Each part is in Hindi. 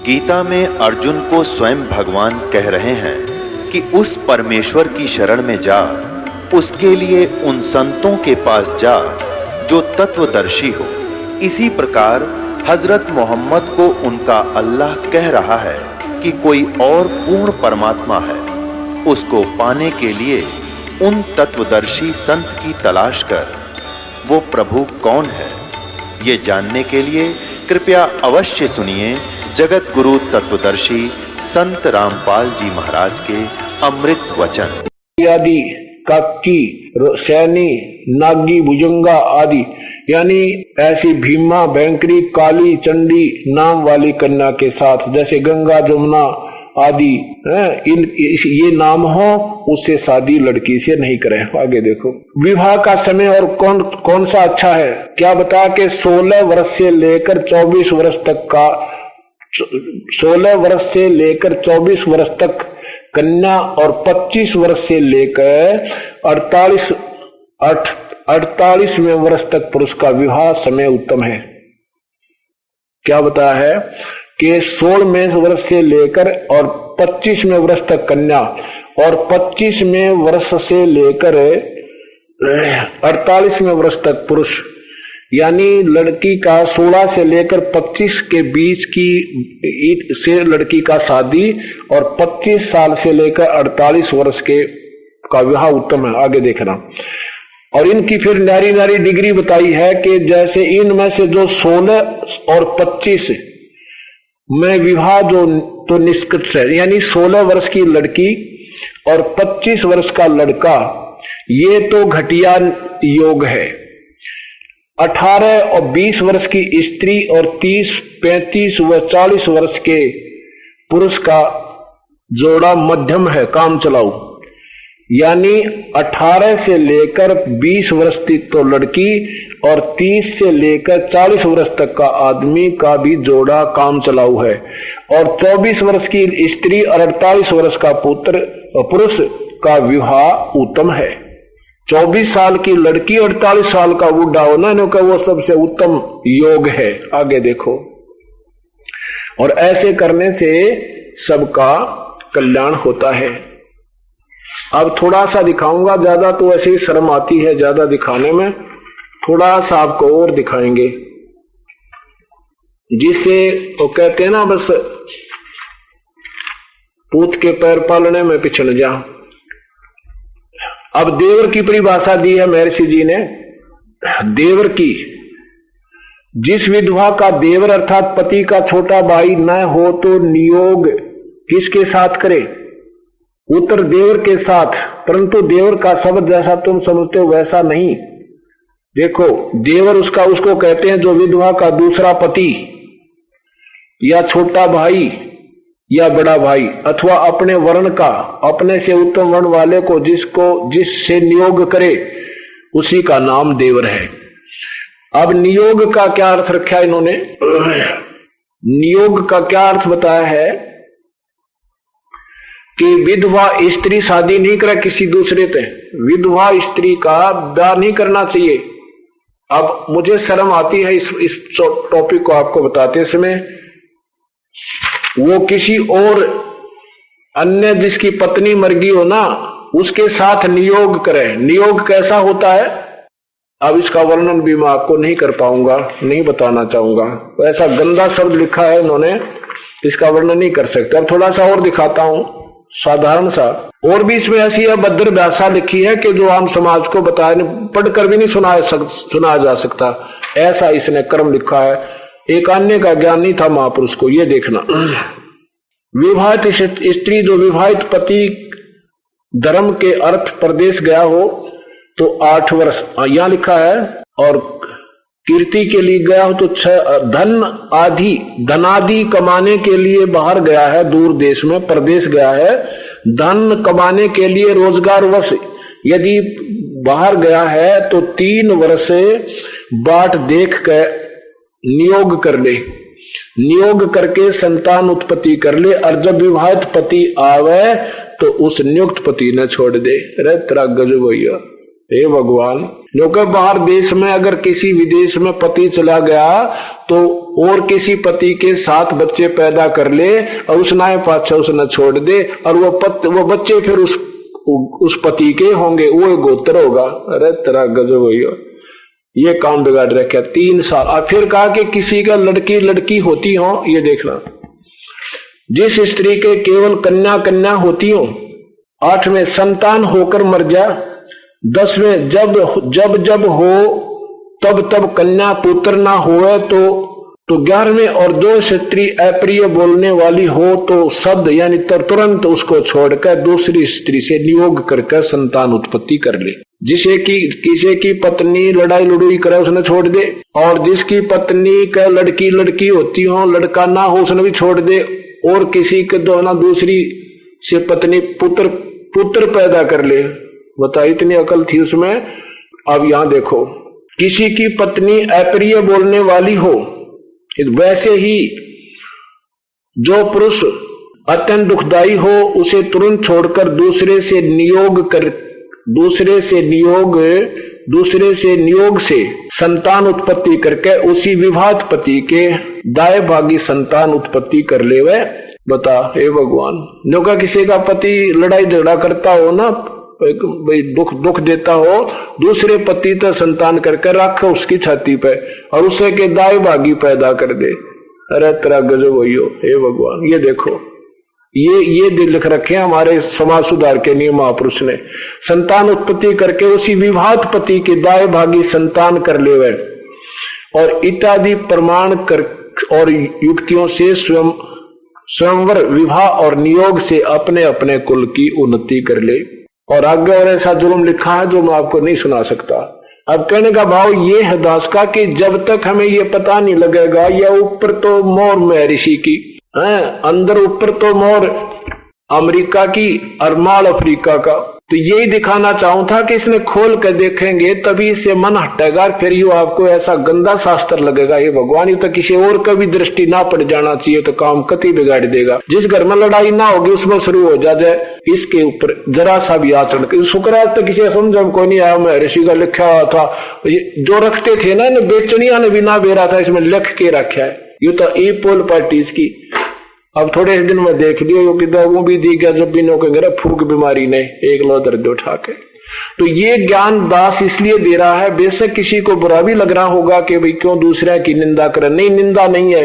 गीता में अर्जुन को स्वयं भगवान कह रहे हैं कि उस परमेश्वर की शरण में जा, उसके लिए उन संतों के पास जा जो तत्वदर्शी हो। इसी प्रकार हजरत मोहम्मद को उनका अल्लाह कह रहा है कि कोई और पूर्ण परमात्मा है, उसको पाने के लिए उन तत्वदर्शी संत की तलाश कर। वो प्रभु कौन है, ये जानने के लिए कृपया अवश्य सुनिए जगत गुरु तत्वदर्शी संत रामपाल जी महाराज के अमृत वचन। आदि काकी, सैनी, नागी, भुजंगा आदि यानी ऐसी भीमा, बैंकरी, काली, चंडी नाम वाली कन्या के साथ, जैसे गंगा, जमुना आदि ये नाम हो, उससे शादी लड़की से नहीं करें। आगे देखो विवाह का समय और कौन सा अच्छा है। क्या बता के 16 वर्ष से लेकर 24 वर्ष तक का 16 वर्ष से लेकर 24 वर्ष तक कन्या और 25 वर्ष से लेकर 48वें वर्ष तक पुरुष का विवाह समय उत्तम है। क्या बताया है कि 16वें वर्ष से लेकर और 25वें वर्ष तक कन्या और 25वें वर्ष से लेकर 48वें वर्ष तक पुरुष, यानी लड़की का 16 से लेकर 25 के बीच की से लड़की का शादी और 25 साल से लेकर 48 वर्ष के का विवाह उत्तम है। आगे देखना। और इनकी फिर नारी नारी डिग्री बताई है कि जैसे इनमें से जो 16 और 25 में विवाह जो तो निष्कृत है, यानी 16 वर्ष की लड़की और 25 वर्ष का लड़का, ये तो घटिया योग है। 18 और 20 वर्ष की स्त्री और 30, 35 व 40 वर्ष के पुरुष का जोड़ा मध्यम है, काम चलाऊ। यानी 18 से लेकर 20 वर्ष तक तो लड़की और 30 से लेकर 40 वर्ष तक का आदमी का भी जोड़ा काम चलाऊ है। और 24 वर्ष की स्त्री और 48 वर्ष का पुरुष का विवाह उत्तम है। 24 साल की लड़की 48 साल का बूढ़ा होना, इनका वो सबसे उत्तम योग है। आगे देखो। और ऐसे करने से सबका कल्याण होता है। अब थोड़ा सा दिखाऊंगा, ज्यादा तो ऐसे ही शर्म आती है ज्यादा दिखाने में, थोड़ा सा आपको और दिखाएंगे, जिससे तो कहते हैं ना बस पूत के पैर पालने में पिछड़ जा। अब देवर की परिभाषा दी है महर्षि जी ने। देवर की, जिस विधवा का देवर अर्थात पति का छोटा भाई न हो तो नियोग किसके साथ करे? उत्तर देवर के साथ, परंतु देवर का शब्द जैसा तुम समझते हो वैसा नहीं। देखो देवर उसको कहते हैं जो विधवा का दूसरा पति या छोटा भाई या बड़ा भाई अथवा अपने वर्ण का, अपने से उत्तम वर्ण वाले को जिससे नियोग करे उसी का नाम देवर है। अब नियोग का क्या अर्थ रखा इन्होंने? नियोग का क्या अर्थ बताया है कि विधवा स्त्री शादी नहीं करे किसी दूसरे से, विधवा स्त्री का ब्याह नहीं करना चाहिए। अब मुझे शर्म आती है इस टॉपिक को आपको बताते समय। वो किसी और अन्य जिसकी पत्नी मर गई हो ना, उसके साथ नियोग करे। नियोग कैसा होता है अब इसका वर्णन भी मैं आपको नहीं कर पाऊंगा, नहीं बताना चाहूंगा। ऐसा गंदा शब्द लिखा है इन्होंने, इसका वर्णन नहीं कर सकते। अब थोड़ा सा और दिखाता हूं साधारण सा। और भी इसमें ऐसी अभद्र भाषा लिखी है कि जो आम समाज को बताए पढ़कर भी नहीं सुनाया जा सकता, ऐसा इसने कर्म लिखा है। एक अन्य का ज्ञान नहीं था महापुरुष को। ये देखना, विवाहित स्त्री जो विवाहित पति धर्म के अर्थ प्रदेश गया हो तो 8 वर्ष, यहां लिखा है, और कीर्ति के लिए गया हो तो 6, धनादि कमाने के लिए बाहर गया है, दूर देश में प्रदेश गया है, धन कमाने के लिए रोजगार वश यदि बाहर गया है तो 3 वर्ष बाट देख कर नियोग कर ले, नियोग करके संतान उत्पत्ति कर ले। और जब विवाहित पति आवे तो उस नियुक्त पति ने छोड़ दे। अरे तेरा गजब भैया, हे भगवान, क्योंकि बाहर देश में अगर किसी विदेश में पति चला गया तो और किसी पति के साथ बच्चे पैदा कर ले और उस नाय पाछा उसने छोड़ दे और वो बच्चे फिर उस पति के होंगे, वो गोत्र होगा। अरे तेरा गजब हो, ये काम बिगाड़ रखा 3 साल। और फिर कहा कि किसी का लड़की होती हो, ये देखना, जिस स्त्री के केवल कन्या होती हो, 8वें संतान होकर मर जा, 10वें जब हो तब कन्या पुत्र ना होए तो 11वें और जो स्त्री अप्रिय बोलने वाली हो तो शब्द यानी तुरंत उसको छोड़कर दूसरी स्त्री से नियोग करके संतान उत्पत्ति कर ले। किसी की पत्नी लड़ाई लड़ुई करे उसने छोड़ दे, और जिसकी पत्नी का लड़की होती हो, लड़का ना हो उसने भी छोड़ दे, और किसी के दूसरी से पत्नी पुत्र पैदा कर ले। बता, इतनी अकल थी उसमें। अब यहां देखो, किसी की पत्नी अप्रिय बोलने वाली हो, वैसे ही जो पुरुष अत्यंत दुखदाई हो उसे तुरंत छोड़कर दूसरे से नियोग से संतान उत्पत्ति करके उसी विवाहित पति के दाएं भागी संतान उत्पत्ति कर ले। वह बता, हे भगवान, जो का किसी का पति लड़ाई झगड़ा करता हो ना, दुख देता हो, दूसरे पति तो संतान करके रख उसकी छाती पे और उसे के दाएं भागी पैदा कर दे। अरे तेरा गजब होइयो, हे भगवान। ये देखो, ये दिल लिख रखे हमारे समाज सुधार के नियम महापुरुष ने, संतान उत्पत्ति करके उसी विवाहित पति के दाएं भागी संतान कर ले वह, और इत्यादि प्रमाण कर और युक्तियों से स्वयंवर विवाह और नियोग से अपने अपने कुल की उन्नति कर ले। और आगे और ऐसा जुर्म लिखा है जो मैं आपको नहीं सुना सकता। अब कहने का भाव ये है दास का कि जब तक हमें ये पता नहीं लगेगा, या ऊपर तो मोर में ऋषि की है, अंदर ऊपर तो मोर अमेरिका की और माल अफ्रीका का, तो यही दिखाना चाहूं था कि इसने खोल कर देखेंगे तभी इससे मन हटेगा, फिर यू आपको ऐसा गंदा शास्त्र लगेगा। ये भगवान, ये तो किसी और का भी दृष्टि ना पड़ जाना चाहिए तो काम कति बिगाड़ देगा। जिस घर में लड़ाई ना होगी उसमें शुरू हो जाए इसके ऊपर जरा सा भी आचरण। शुक्राचार्य तो किसी समझ को नहीं आया, मैं ऋषि का लिखा हुआ था, जो रखते थे ना बेचनिया ने भी ना बेरा था, इसमें लिख के रखा है। ये तो ई पोल पार्टीज की। अब थोड़े दिन में देख लियो कि दवाओं भी दी गया, जब भी नो के फूक बीमारी ने एक लो दर्द उठा के। तो ये ज्ञान दास इसलिए दे रहा है, बेशक किसी को बुरा भी लग रहा होगा कि भाई क्यों दूसरे की निंदा करें, नहीं निंदा नहीं है,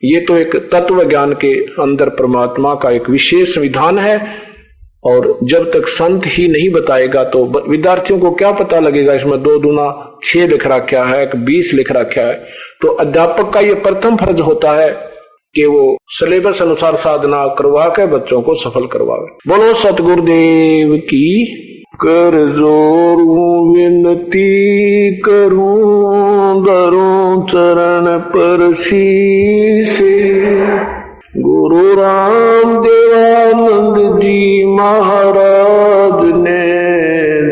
ये तो एक तत्व ज्ञान के अंदर परमात्मा का एक विशेष विधान है। और जब तक संत ही नहीं बताएगा तो विद्यार्थियों को क्या पता लगेगा। इसमें 2 दूना 6 लिख रखा है, 20 लिख रखा है। तो अध्यापक का ये प्रथम फर्ज होता है कि वो सिलेबस अनुसार साधना करवा के बच्चों को सफल करवावे। बोलो सतगुरुदेव की। कर जोरूं विनती करूं दरूं चरण पर शीसे, गुरु राम देवानंद जी महाराज ने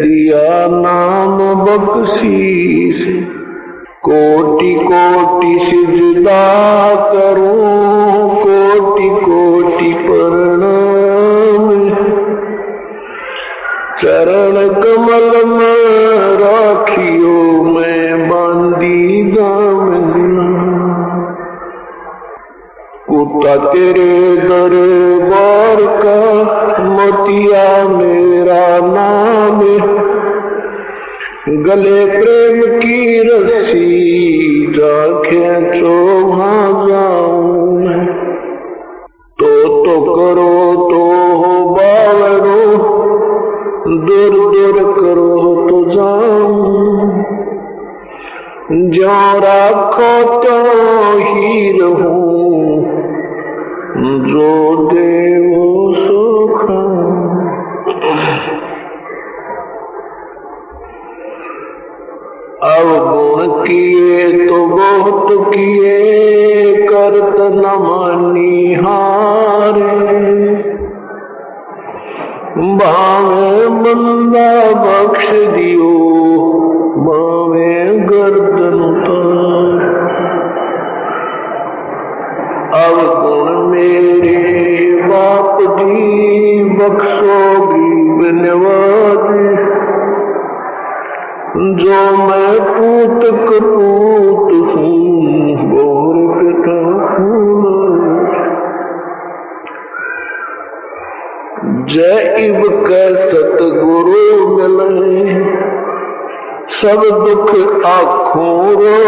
दिया नाम बख्शीश, कोटि कोटि सिजदा करूं कोटि कोटि प्रणाम, चरण कमल में राखियो मैं बांधी दामन, कुत्ता तेरे दरबार का मोतिया मेरा नाम, गले प्रेम की रस्सी राखे तो वहां जाऊं, तो करो तो हो बावरो, दूर दूर करो तो जाऊं, जो राखो तो ही रहूं, जो देवो सो खाऊं। अवगुण किए तो बहुत किए, करत न मानी हारे, भावे बंदा बख्श दियो, भावे गर्दन उतार, अवगुण मेरे बाप जी बख्शोगी बिनवाद, जो मैं पूत कपूत हूँ और पिता हूँ। जय इब के सतगुरु मिले सब दुख आँखों रो।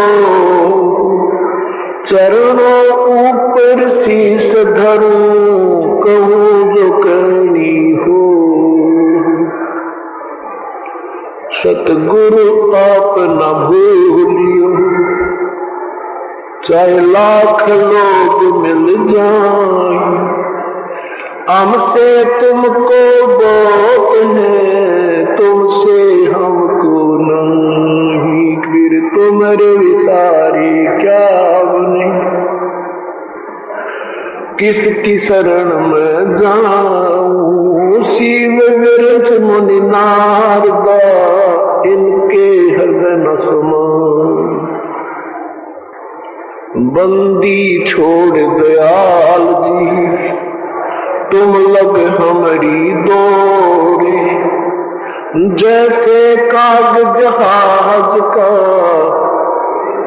चरणों ऊपर शीस धरूं कहूँ जो कहनी हो। सतगुरु आप न भूलियो चाहे लाख लोग मिल जाएं। हमसे तुमको बहुत है तुमसे हमको नहीं। फिर तुम्हारे विसारी क्या बने किसकी शरण में जाऊं। शिव विरच मुनि नारदा इनके हृदय न समाऊं। बंदी छोड़ दयाल जी तुम लग हमारी दौड़े। जैसे कागज जहाज का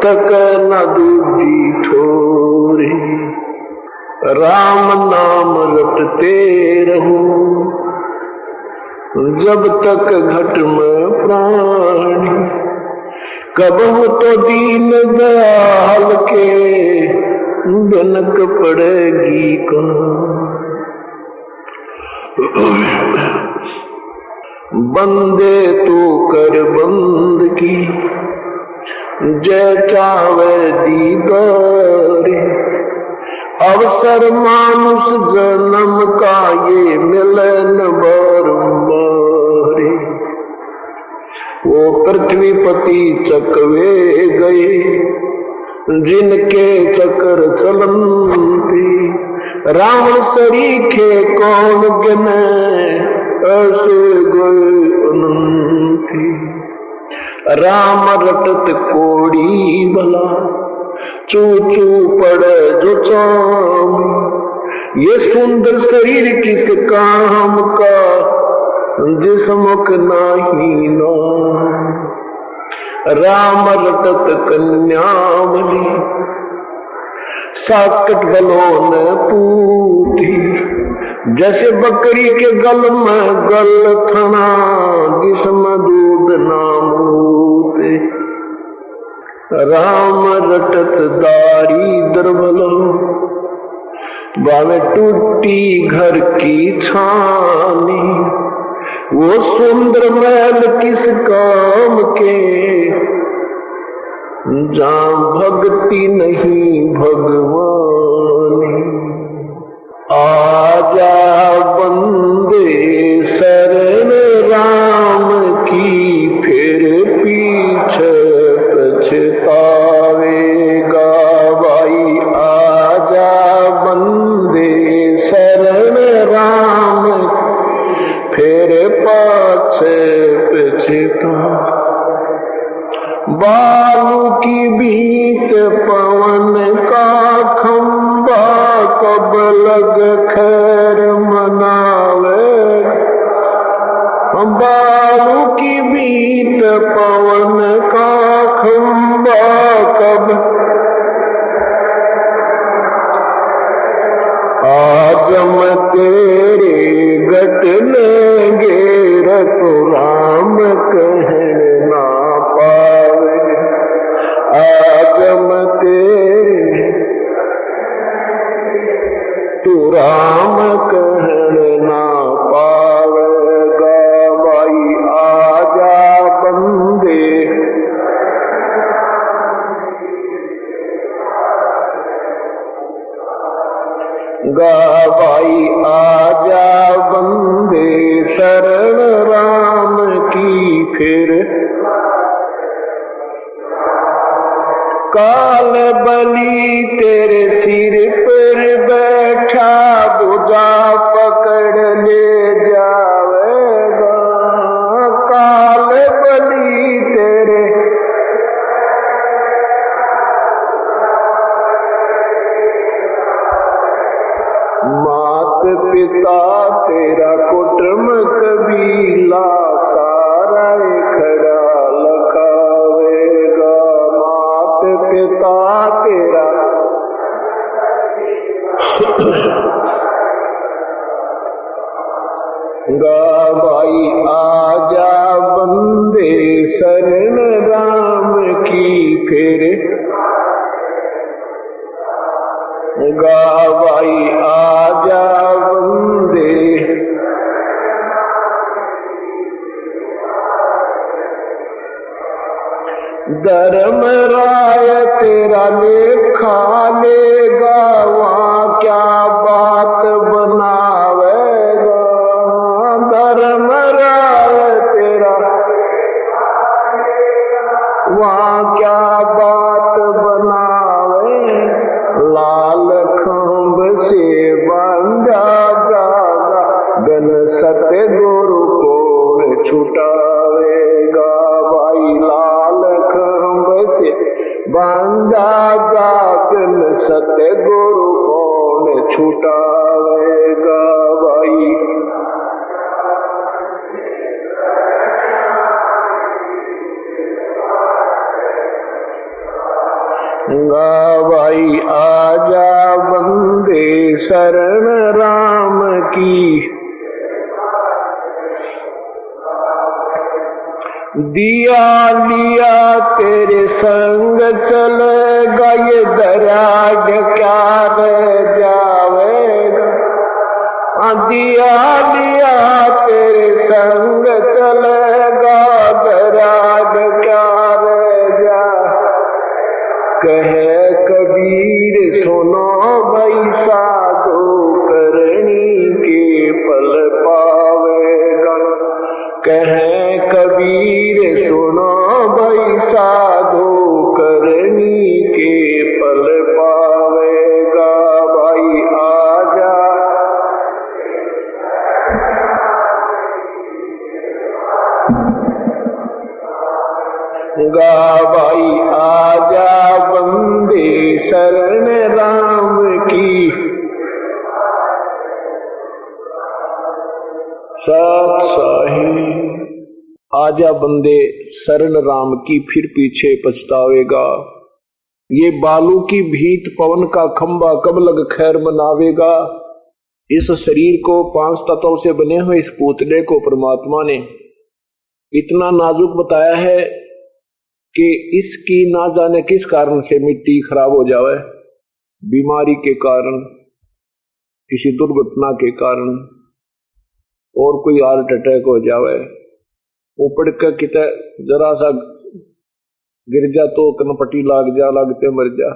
तक न दूजी ठोरे। राम नाम रटते रहो जब तक घट में प्राण। कबहू तो दीन दयाल के बनक पड़ेगी कहाँ। बंदे तू कर बंदगी जय चावे दीदारे। अवसर मानुष जन्म का ये मिलन बारंबारे। वो पृथ्वीपति चकवे गए जिनके चक्र चलंती। रावण सरीखे कौन गिने ऐसे गए अनंती। राम रटत कोड़ी भला चू चू पड़े जो चाम। ये सुंदर शरीर किस काम का जिस मुख नाही नाम। राम रटत कन्यावली साकट गलों ने पूती। जैसे बकरी के गल में गल थना जिसमें दूध नामूते। राम रटत दारी दरबलो बावे टूटी घर की छानी। वो सुंदर महल किस काम के जहाँ भक्ति नहीं भगवान। आजा बंदे शरण राम की फिर पीछे पछतावेगा भाई। आजा बंदे शरण राम फिर पाछे पछता। बालू की बीत पवन का खंबा कब लग खैर मनावे। बालू की बीत पवन का खंबा कब। आज मैं तेरे गट लेंगे रतो राम कहने ना पावे। आज मैं तेरे तू राम कहने ना पावेगा भाई। आजा बंदे गा भाई। आजा बंदे शरण राम की फिर। काल बलि तेरे सिर पर बैठा भुजा पकड़ ले जावेगा। काल बलि तेरे मात पिता तेरा कुटुंब कबीला सारा खड़ा लखा तेरा गावाई आजा बंदे शरण राम की फिर गावाई आजा बंदे धर्म राय तेरा लेखा लेगा वहाँ क्या बात बनावेगा धर्म राय तेरा वहाँ क्या बात बनावे लाल खंभ से बांधा जागा गन सत्य गुरु को छुटावेगा भाई लाल खंभ से बांधा जागन सत्य गुरु कौन छुटावेगा भाई गावाई आजा बंदे शरण राम की दिया लिया तेरे संग चलेगा ये दराज क्या रह जावेगा दिया लिया तेरे संग चलेगा दराज क्या रह जा कहे कबीर सुनो भाई साधु करनी के पल पावेगा कहे कबीर सुनो भाई साधु करनी के पल पावेगा भाई आजा गावाई आजा बंदे शरण राम की सत साही आजा बंदे शरण राम की फिर पीछे पछतावेगा ये बालू की भीत पवन का खंबा कब लग खैर मनावेगा इस शरीर को 5 तत्वों से बने हुए इस पुतले को परमात्मा ने इतना नाजुक बताया है कि इसकी ना जाने किस कारण से मिट्टी खराब हो जावे बीमारी के कारण किसी दुर्घटना के कारण और कोई हार्ट अटैक हो जावे ऊपर का कितना जरा सा गिर जा तो कनपट्टी लाग जा लगते मर जा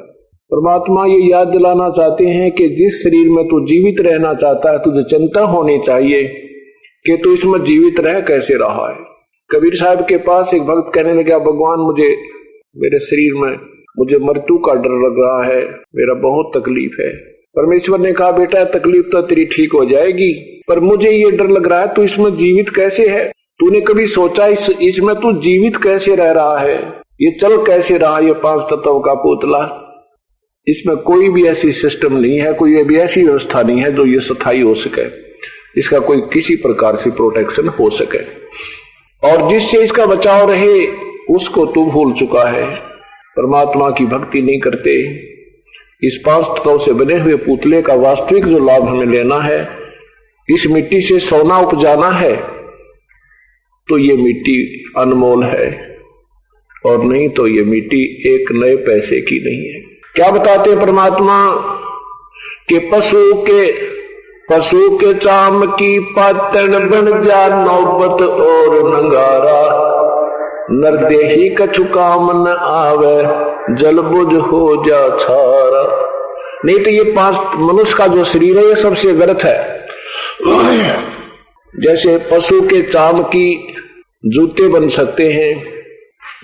परमात्मा ये याद दिलाना चाहते हैं कि जिस शरीर में तू जीवित रहना चाहता है तुझे चिंता होनी चाहिए कि तू इसमें जीवित रह कैसे रहा है कबीर साहब के पास एक भक्त कहने लगा भगवान मुझे मेरे शरीर में मुझे मृत्यु का डर लग रहा है मेरा बहुत तकलीफ है परमेश्वर ने कहा बेटा तकलीफ तो तेरी ठीक हो जाएगी पर मुझे ये डर लग रहा है तू इसमें जीवित कैसे है तूने कभी सोचा इसमें तू जीवित कैसे रह रहा है ये चल कैसे रहा ये 5 तत्वों का पुतला इसमें कोई भी ऐसी सिस्टम नहीं है कोई भी ऐसी व्यवस्था नहीं है जो ये स्थायी हो सके इसका कोई किसी प्रकार से प्रोटेक्शन हो सके और जिससे इसका बचाव रहे उसको तू भूल चुका है परमात्मा की भक्ति नहीं करते इस 5 तत्वों से बने हुए पुतले का वास्तविक जो लाभ हमें लेना है इस मिट्टी से सोना उपजाना है तो ये मिट्टी अनमोल है और नहीं तो ये मिट्टी एक नए पैसे की नहीं है क्या बताते हैं परमात्मा कि पशु के चाम की पातन बन जा नौबत और नंगारा नरदेही कछु काम न आवे जल बुझ हो जा छारा नहीं तो ये 5 मनुष्य का जो शरीर है ये सबसे व्यर्थ है जैसे पशु के चाम की जूते बन सकते हैं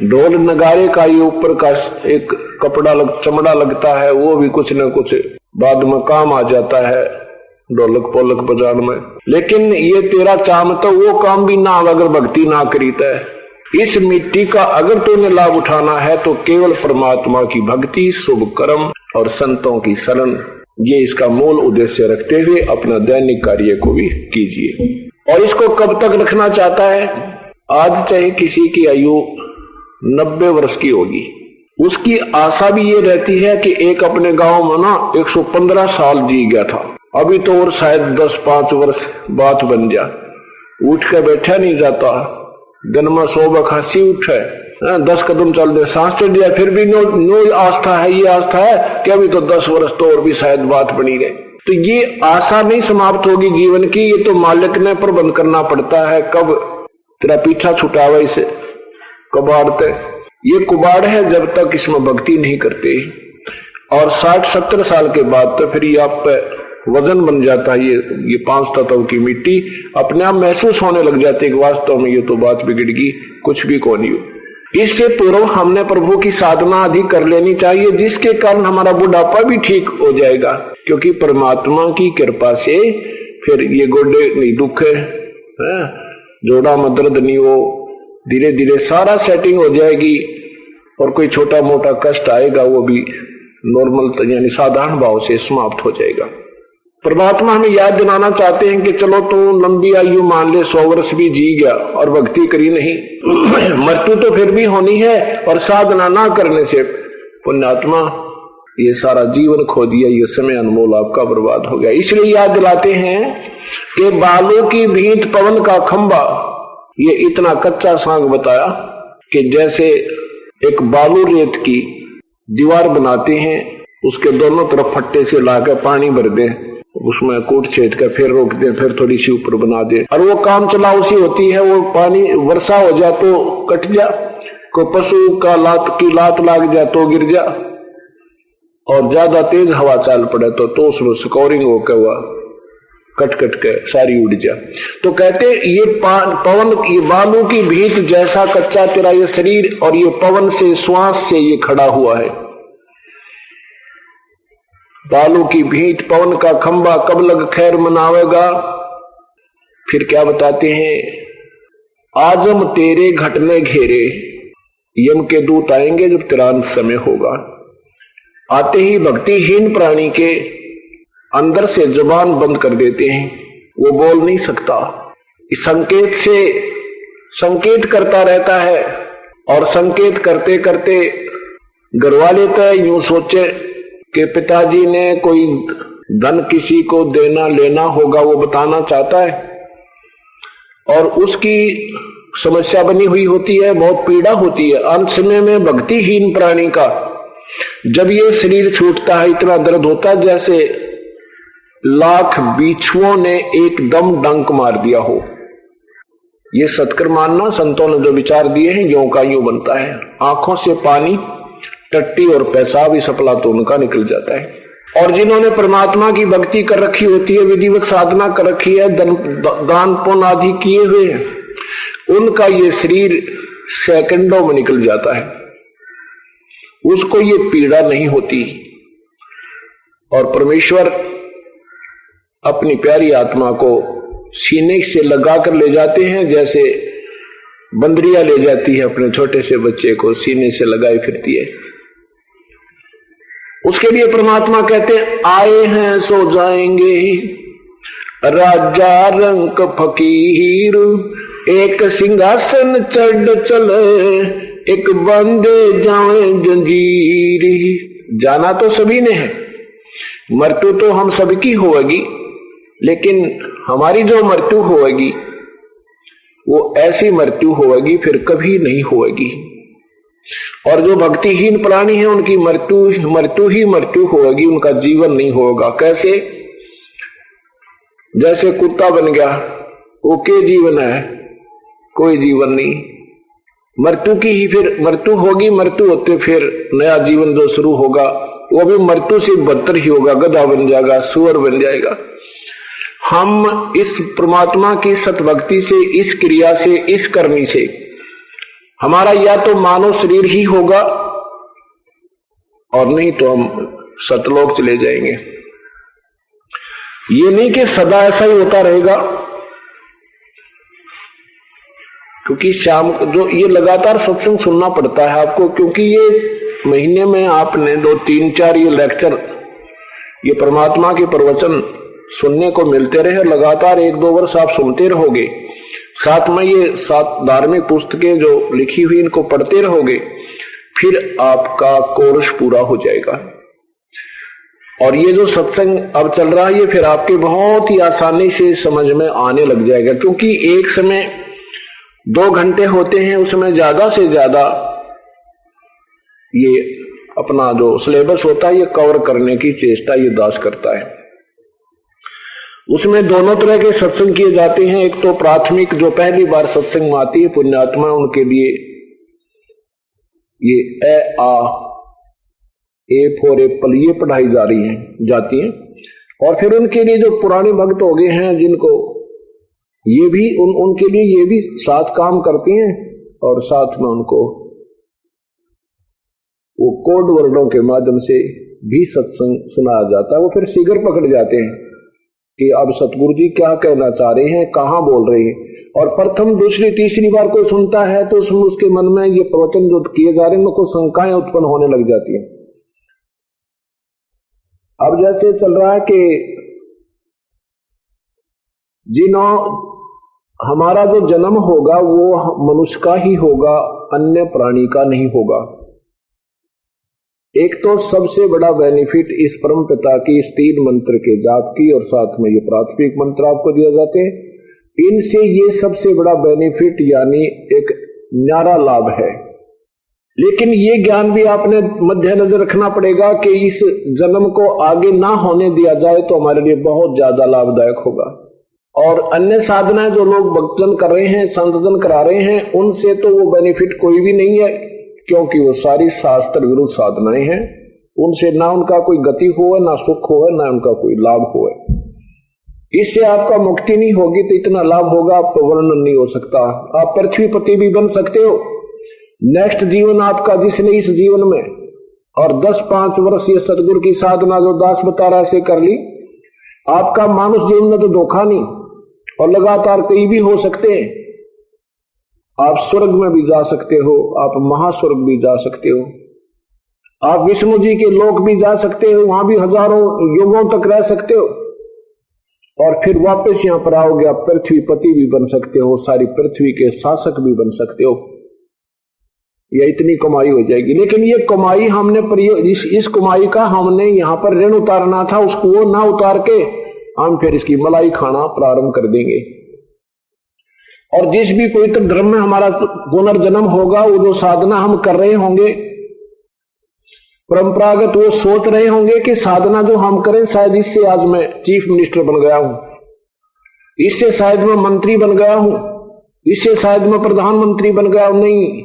ढोल नगारे का ये ऊपर का एक कपड़ा चमड़ा लगता है वो भी कुछ न कुछ बाद में काम आ जाता है ढोलक पोलक बजाने में लेकिन ये तेरा चाम तो वो काम भी ना अगर भक्ति ना करीता है इस मिट्टी का अगर तूने लाभ उठाना है तो केवल परमात्मा की भक्ति शुभ कर्म और संतों की शरण ये इसका मूल उद्देश्य रखते हुए अपना दैनिक कार्य को भी कीजिए और इसको कब तक रखना चाहता है आज चाहे किसी की आयु 90 वर्ष की होगी उसकी आशा भी ये रहती है कि एक अपने गांव में ना 115 साल जी गया था, अभी तो और शायद 10-5 वर्ष बात बन जा। उठ के बैठा नहीं जाता, दिन में 100 खांसी उठे, 10 कदम चल दे, सांस चढ़ जाए, फिर भी नो आस्था है, ये आस्था है कि अभी तो 10 वर्ष तो और भी शायद बात बनी रहे। तो ये आशा नहीं समाप्त होगी जीवन की, ये तो मालिक ने प्रबंध करना पड़ता है। कब तेरा पीछा छुटावा इसे कबाड़ते, ये कुबाड़ है जब तक इसमें भक्ति नहीं करते। और 60-70 साल के बाद तो फिर ये आप पे वजन बन जाता है। ये 5 तत्व की मिट्टी अपने आप महसूस होने लग जाती है कि वास्तव में ये तो बात बिगड़ गई, कुछ भी को नहीं हो। इससे पूर्व हमने प्रभु की साधना अधिक कर लेनी चाहिए, जिसके कारण हमारा बुढ़ापा भी ठीक हो जाएगा, क्योंकि परमात्मा की कृपा से फिर ये गोडे नहीं दुखे, जोड़ा में दर्द नहीं हो, धीरे धीरे सारा सेटिंग हो जाएगी और कोई छोटा मोटा कष्ट आएगा वो भी नॉर्मल यानी साधारण भाव से समाप्त हो जाएगा। परमात्मा हमें याद दिलाना चाहते हैं कि चलो तू लंबी आयु मान ले, 100 वर्ष भी जी गया और भक्ति करी नहीं, मृत्यु तो फिर भी होनी है, और साधना ना करने से पुण्यात्मा ये सारा जीवन खो दिया, ये समय अनमोल आपका बर्बाद हो गया। इसलिए याद दिलाते हैं कि बालों की भींत पवन का खंबा, ये इतना कच्चा सांग बताया कि जैसे एक बालू रेत की दीवार बनाते हैं, उसके दोनों तरफ फट्टे से लाकर पानी भर दे, उसमें कूट छेद कर फिर रोक दे, फिर थोड़ी सी ऊपर बना दे, और वो काम चलाऊ सी होती है। वो पानी वर्षा हो जाए तो कट जा, कोई पशु का लात लाग जाए तो गिर जा, और ज्यादा तेज हवा चाल पड़े तो उसमें स्कोरिंग होकर हुआ कट कट के सारी उड़ जा। तो कहते ये पवन, ये बालू की भीत जैसा कच्चा तेरा ये शरीर, और ये पवन से श्वास से ये खड़ा हुआ है। बालू की भीत पवन का खंबा, कब लग खैर मनावेगा। फिर क्या बताते हैं, आजम तेरे घटने घेरे, यम के दूत आएंगे जब तेरा अंत समय होगा। आते ही भक्तिहीन प्राणी के अंदर से जुबान बंद कर देते हैं, वो बोल नहीं सकता, इस संकेत से संकेत करता रहता है, और संकेत करते करते घरवाले तो यूं सोचे कि पिताजी ने कोई धन किसी को देना लेना होगा, वो बताना चाहता है, और उसकी समस्या बनी हुई होती है, बहुत पीड़ा होती है। अंत समय में भक्तिहीन प्राणी का जब ये शरीर छूटता है, इतना दर्द होता है जैसे लाख बिच्छुओं ने एकदम डंक मार दिया हो। ये सत्कर मानना, संतों ने जो विचार दिए हैं, यों का यूं बनता है। आंखों से पानी, टट्टी और पेशाब ही सपला तो उनका निकल जाता है। और जिन्होंने परमात्मा की भक्ति कर रखी होती है, विधिवत साधना कर रखी है, दान पुण्य आदि किए हुए हैं, उनका ये शरीर सेकंडों में निकल जाता है, उसको ये पीड़ा नहीं होती। और परमेश्वर अपनी प्यारी आत्मा को सीने से लगाकर ले जाते हैं, जैसे बंदरिया ले जाती है अपने छोटे से बच्चे को, सीने से लगाए फिरती है। उसके लिए परमात्मा कहते हैं, आए हैं सो जाएंगे, राजा रंग फकीर, एक सिंहासन चढ़ चले, एक बंदे जाए जंजीर। जाना तो सभी ने है, मृत्यु तो हम सबकी होगी, लेकिन हमारी जो मृत्यु होगी वो ऐसी मृत्यु होगी फिर कभी नहीं होगी। और जो भक्तिहीन प्राणी है उनकी मृत्यु ही मृत्यु होगी, उनका जीवन नहीं होगा। कैसे? जैसे कुत्ता बन गया, वो के जीवन है, कोई जीवन नहीं। मृत्यु की ही फिर मृत्यु होगी, मृत्यु होते फिर नया जीवन जो शुरू होगा वो भी मृत्यु से बदतर ही होगा, गधा बन जाएगा, सुअर बन जाएगा। हम इस परमात्मा की सतभक्ति से, इस क्रिया से, इस करनी से हमारा या तो मानव शरीर ही होगा, और नहीं तो हम सतलोक चले जाएंगे। ये नहीं कि सदा ऐसा ही होता रहेगा, क्योंकि शाम जो ये लगातार सत्संग सुनना पड़ता है आपको, क्योंकि ये महीने में आपने 2, 3, 4 ये लेक्चर, ये परमात्मा के प्रवचन सुनने को मिलते रहे, लगातार 1-2 वर्ष आप सुनते रहोगे, साथ में ये 7 धार्मिक पुस्तकें जो लिखी हुई इनको पढ़ते रहोगे, फिर आपका कोर्स पूरा हो जाएगा। और ये जो सत्संग अब चल रहा है ये फिर आपके बहुत ही आसानी से समझ में आने लग जाएगा, क्योंकि एक समय 2 घंटे होते हैं, उसमें ज्यादा से ज्यादा ये अपना जो सिलेबस होता है ये कवर करने की चेष्टा ये दास करता है। उसमें दोनों तरह के सत्संग किए जाते हैं। एक तो प्राथमिक जो पहली बार सत्संग में आती है पुण्यात्मा, उनके लिए ये ए फॉर एप्पल ये पढ़ाई जाती है। और फिर उनके लिए जो पुराने भक्त हो गए हैं जिनको ये भी उनके लिए ये भी साथ काम करते हैं और साथ में उनको वो कोड वर्डों के माध्यम से भी सत्संग सुनाया जाता है। वो फिर सिगर पकड़ जाते हैं कि अब सतगुरु जी क्या कहना चाह रहे हैं, कहां बोल रहे हैं। और प्रथम दूसरी तीसरी बार कोई सुनता है तो उसके मन में ये प्रवचन जो किए जा रहे हैं उनको शंकाएं उत्पन्न होने लग जाती हैं। अब जैसे चल रहा है कि हमारा जो जन्म होगा वो मनुष्य का ही होगा, अन्य प्राणी का नहीं होगा। एक तो सबसे बड़ा बेनिफिट इस परम पिता की इस 3 मंत्र के जाप की और साथ में ये प्राथमिक मंत्र आपको दिया जाते हैं, इनसे ये सबसे बड़ा बेनिफिट यानी एक न्यारा लाभ है। लेकिन ये ज्ञान भी आपने मद्देनजर रखना पड़ेगा कि इस जन्म को आगे ना होने दिया जाए तो हमारे लिए बहुत ज्यादा लाभदायक होगा। और अन्य साधनाएं जो लोग भक्तजन कर रहे हैं, संतजन करा रहे हैं, उनसे तो वो बेनिफिट कोई भी नहीं है, क्योंकि वो सारी शास्त्र विरुद्ध साधनाएं हैं। उनसे ना उनका कोई गति हो, ना सुख हो, ना उनका कोई लाभ हो। इससे आपका मुक्ति नहीं होगी तो इतना लाभ होगा आपको वर्णन नहीं हो सकता। आप पृथ्वीपति भी बन सकते हो। नेक्स्ट जीवन आपका जिसने इस जीवन में और 10-5 वर्ष ये सतगुरु की साधना जो दास बता रहा है कर ली, आपका मानुष जीवन में तो धोखा नहीं और लगातार कहीं भी हो सकते हैं। आप स्वर्ग में भी जा सकते हो, आप महास्वर्ग भी जा सकते हो, आप विष्णु जी के लोक भी जा सकते हो, वहां भी हजारों युगों तक रह सकते हो और फिर वापस यहां पर आओगे, आप पृथ्वीपति भी बन सकते हो, सारी पृथ्वी के शासक भी बन सकते हो। यह इतनी कमाई हो जाएगी। लेकिन ये कमाई हमने इस कमाई का हमने यहां पर ऋण उतारना था, उसको वो ना उतार के हम फिर इसकी मलाई खाना प्रारंभ कर देंगे। और जिस भी पवित्र धर्म में हमारा पुनर्जन्म होगा, वो जो साधना हम कर रहे होंगे परंपरागत, वो सोच रहे होंगे कि साधना जो हम करें शायद इससे आज मैं चीफ मिनिस्टर बन गया हूं, इससे शायद मैं मंत्री बन गया हूं, इससे शायद मैं प्रधानमंत्री बन गया हूं। नहीं,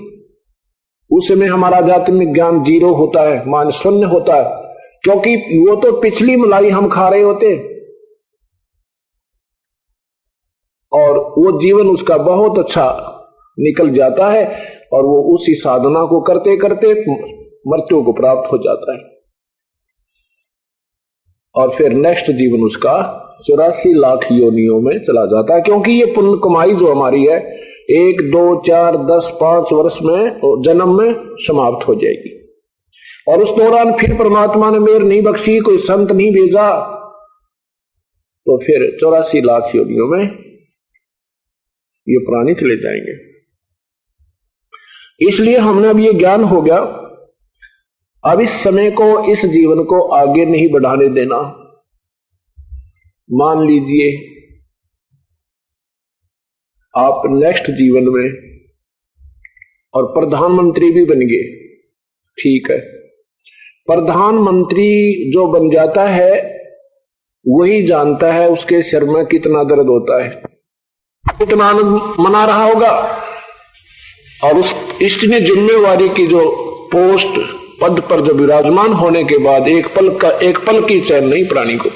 उस समय हमारा आध्यात्मिक ज्ञान 0 होता है, मान शून्य होता है, क्योंकि वो तो पिछली मलाई हम खा रहे होते हैं और वो जीवन उसका बहुत अच्छा निकल जाता है और वो उसी साधना को करते करते मृत्यु को प्राप्त हो जाता है। और फिर नेक्स्ट जीवन उसका 84 लाख योनियों में चला जाता है, क्योंकि ये पुण्य कमाई जो हमारी है 1, 2, 4, 10, 5 वर्ष में जन्म में समाप्त हो जाएगी। और उस दौरान फिर परमात्मा ने मेहर नहीं बख्शी, कोई संत नहीं भेजा, तो फिर 84 लाख योनियों में ये प्राणी चले जाएंगे। इसलिए हमने अब ये ज्ञान हो गया, अब इस समय को, इस जीवन को आगे नहीं बढ़ाने देना। मान लीजिए आप नेक्स्ट जीवन में और प्रधानमंत्री भी बन गए, ठीक है। प्रधानमंत्री जो बन जाता है वही जानता है उसके सिर में कितना दर्द होता है, कितना आनंद मना रहा होगा। और इसने जिम्मेवारी की जो पोस्ट पद पर जब विराजमान होने के बाद एक पल की चैन नहीं, प्राणी को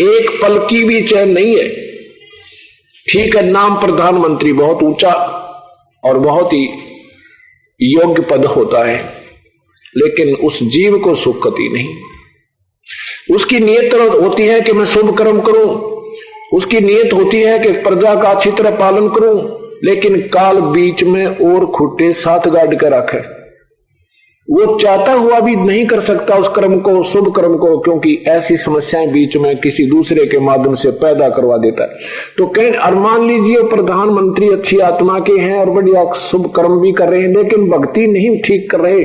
एक पल की भी चैन नहीं है। ठीक है, नाम प्रधानमंत्री बहुत ऊंचा और बहुत ही योग्य पद होता है, लेकिन उस जीव को सुख कती नहीं। उसकी नियत होती है कि मैं शुभ कर्म करूं, उसकी नियत होती है कि प्रजा का अच्छी तरह पालन करूं, लेकिन काल बीच में और खुट्टे साथ गाड़ कर रखे। वो चाहता हुआ भी नहीं कर सकता उस कर्म को, शुभ कर्म को, क्योंकि ऐसी समस्याएं बीच में किसी दूसरे के माध्यम से पैदा करवा देता है। तो कहीं और मान लीजिए प्रधानमंत्री अच्छी आत्मा के हैं और बढ़िया शुभ कर्म भी कर रहे हैं, लेकिन भक्ति नहीं ठीक कर रहे,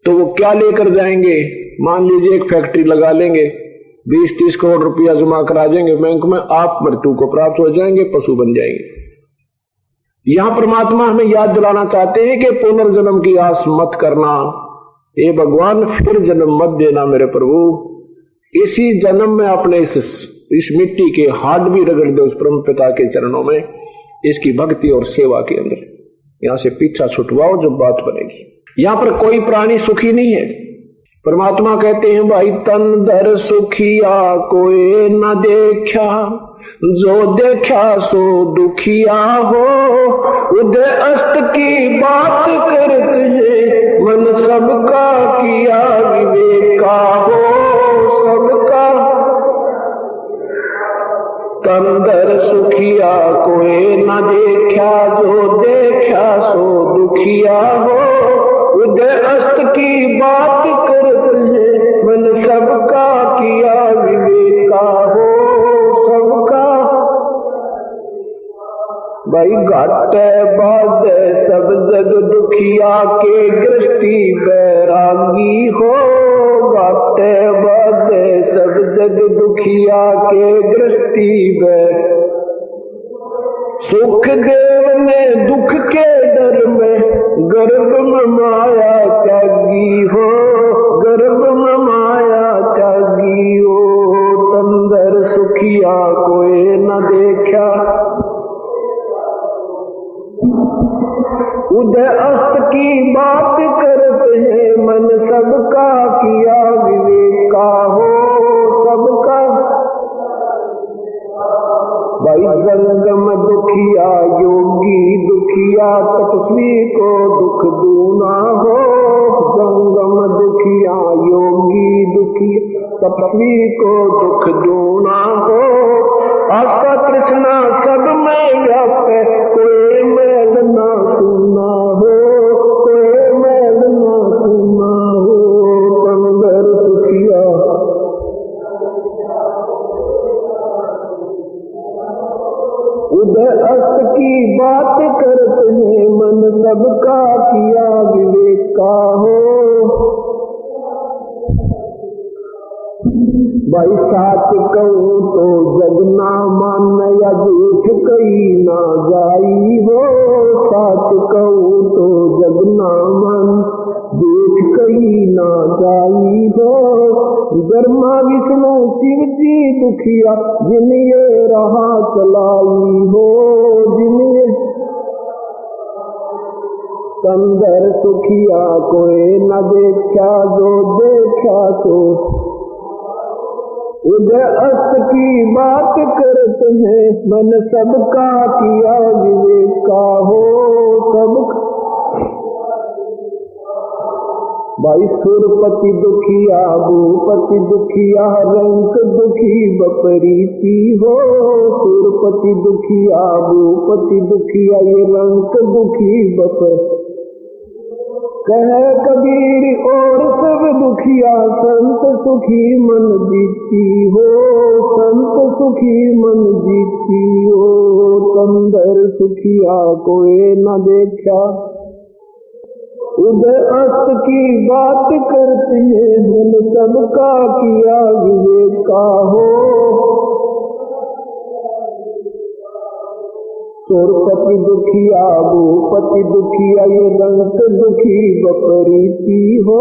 तो वो क्या लेकर जाएंगे? मान लीजिए एक फैक्ट्री लगा लेंगे, 20-30 करोड़ रुपया जमा करा देंगे बैंक में, आप मृत्यु को प्राप्त हो जाएंगे, पशु बन जाएंगे। यहां परमात्मा हमें याद दिलाना चाहते हैं कि पुनर्जन्म की आस मत करना। हे भगवान, फिर जन्म मत देना मेरे प्रभु। इसी जन्म में अपने इस मिट्टी के हाथ भी रगड़ दो उस परम पिता के चरणों में, इसकी भक्ति और सेवा के अंदर। यहां से पीछा छुटवाओ, जब बात बनेगी। यहां पर कोई प्राणी सुखी नहीं है। परमात्मा कहते हैं, भाई तन दर सुखिया कोई न देखा, जो देखा सो दुखिया हो। उदय अस्त की बात करते हैं, मन सबका किया विवेका हो। सबका तंदर सुखिया कोई न देखा, जो देखा सो दुखिया हो। उदय अस्त की बात करते हैं, मन सबका किया विवेका हो। सबका भाई घाटे बाधे सब जग दुखिया के दृष्टि बैरागी हो। घाटे बाधे सब जग दुखिया के दृष्टि बैरागी। सुख देव ने दुख के डर में गर्भ में माया त्यागी हो। गर्भ में माया त्यागी हो। तंदर सुखिया कोई न देखा, उदय अस्त की बात करते हैं, मन सबका किया विवेका हो। सबका भाई जंगम दुखिया योगी दुखिया, तपस्वी को दुख दूना हो। जंगम दुखिया योगी दुखिया, तपस्वी को दुख दूना हो। आशा तृष्णा सब में व्याप्त, कोई मैल ना सुना हो। कोई मैल ना सुना हो। तंदर सुखिया उदय अस्त की बात करते हैं, मन सबका किया विवेका हो। भाई साच कहूं तो जग ना मान, या झूठ कही ना जाई हो। साच कहूं तो जग ना मान, झूठ कही ना जाई हो। ब्रह्मा विष्णु शिव जी दुखिया, जिन ये रहा चलाई हो। जिन ये तंदर सुखिया कोई न देखा, जो देखा तो। उदय अस्त की बात करते हैं, मन सबका किया विवेका हो। सबका भाई सुरपति दुखिया भूपति दुखिया, रंक दुखी बपरीती हो। सुरपति दुखिया भूपति दुखिया, ये रंक दुखी बपर। कहे कबीर और सब दुखिया, संत सुखी मन जीती हो। संत सुखी मन जीती हो। तंदर सुखिया कोई न देखा, उदय अस्त की बात करते हैं, मन सबका किया विवेका हो। सुरपति दुखिया भूपति दुखिया, ये रंक दुखी बपरीती हो।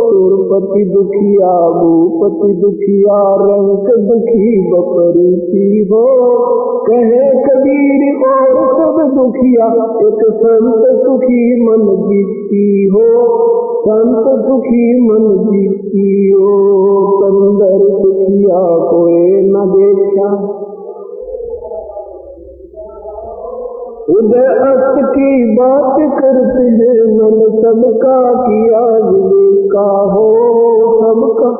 सुरपति दुखिया भूपति दुखिया, रंक दुखी बपरीती हो। कहे कबीर और सब दुखिया, एक संत सुखी मन जीती हो। संत सुखी मन जीती हो। तंदर सुखिया कोई न देखा, उदय अस्त की बात करते हैं, मन सबका किया विवेका हो। सबका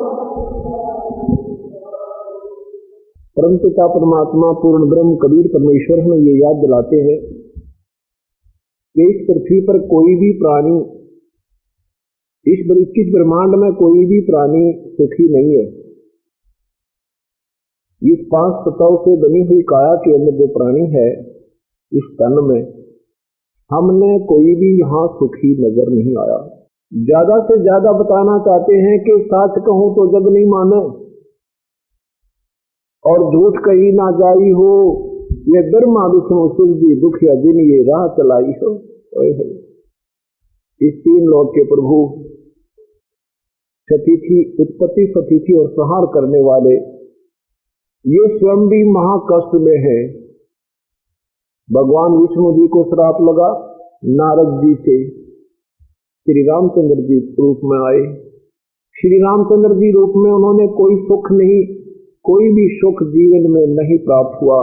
परमपिता परमात्मा पूर्ण ब्रह्म कबीर परमेश्वर हमें ये याद दिलाते हैं कि इस पृथ्वी पर कोई भी प्राणी, इस 21 ब्रह्मांड में कोई भी प्राणी सुखी नहीं है। इस 5 तत्वों से बनी हुई काया के अंदर जो प्राणी है, इस तन में हमने कोई भी यहां सुखी नजर नहीं आया। ज्यादा से ज्यादा बताना चाहते हैं कि सच कहूं तो जग नहीं माने और झूठ कही ना जाई हो, ये ब्रह्मा विष्णु शिव जी दुखिया जिन ये राह चलाई हो। इस तीन लोक के प्रभु सतीथी, उत्पत्ति, सतीथी और संहार करने वाले, ये स्वयं भी महाकष्ट में है। भगवान विष्णु जी को श्राप लगा नारद जी से, श्री रामचंद्र जी रूप में आए। श्री रामचंद्र जी रूप में उन्होंने कोई सुख नहीं, कोई भी सुख जीवन में नहीं प्राप्त हुआ।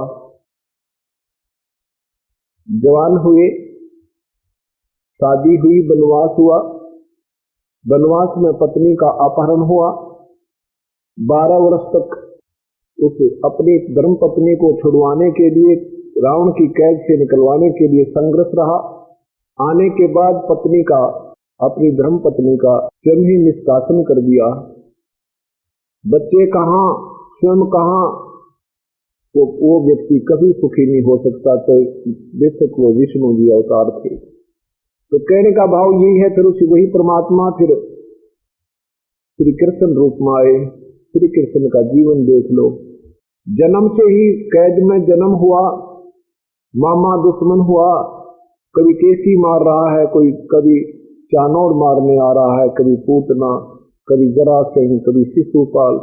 जवान हुए, शादी हुई, वनवास हुआ, वनवास में पत्नी का अपहरण हुआ। 12 वर्ष तक उस अपनी धर्म पत्नी को छुड़वाने के लिए, रावण की कैद से निकलवाने के लिए संघर्ष रहा। आने के बाद पत्नी का, अपनी धर्म पत्नी का स्वयं ही निष्कासन कर दिया। बच्चे कहाँ, स्वयं कहाँ, वो व्यक्ति कभी सुखी नहीं हो सकता। तो बेशक वो विष्णु जी अवतार थे। तो कहने का भाव यही है, फिर उसी वही परमात्मा फिर श्री कृष्ण रूप में आए। श्री कृष्ण का जीवन देख लो, जन्म से ही कैद में जन्म हुआ, मामा दुश्मन हुआ, कभी केसी मार रहा है, कोई कभी चानौर मारने आ रहा है, कभी पूतना, कभी जरासंध, कभी शिशुपाल।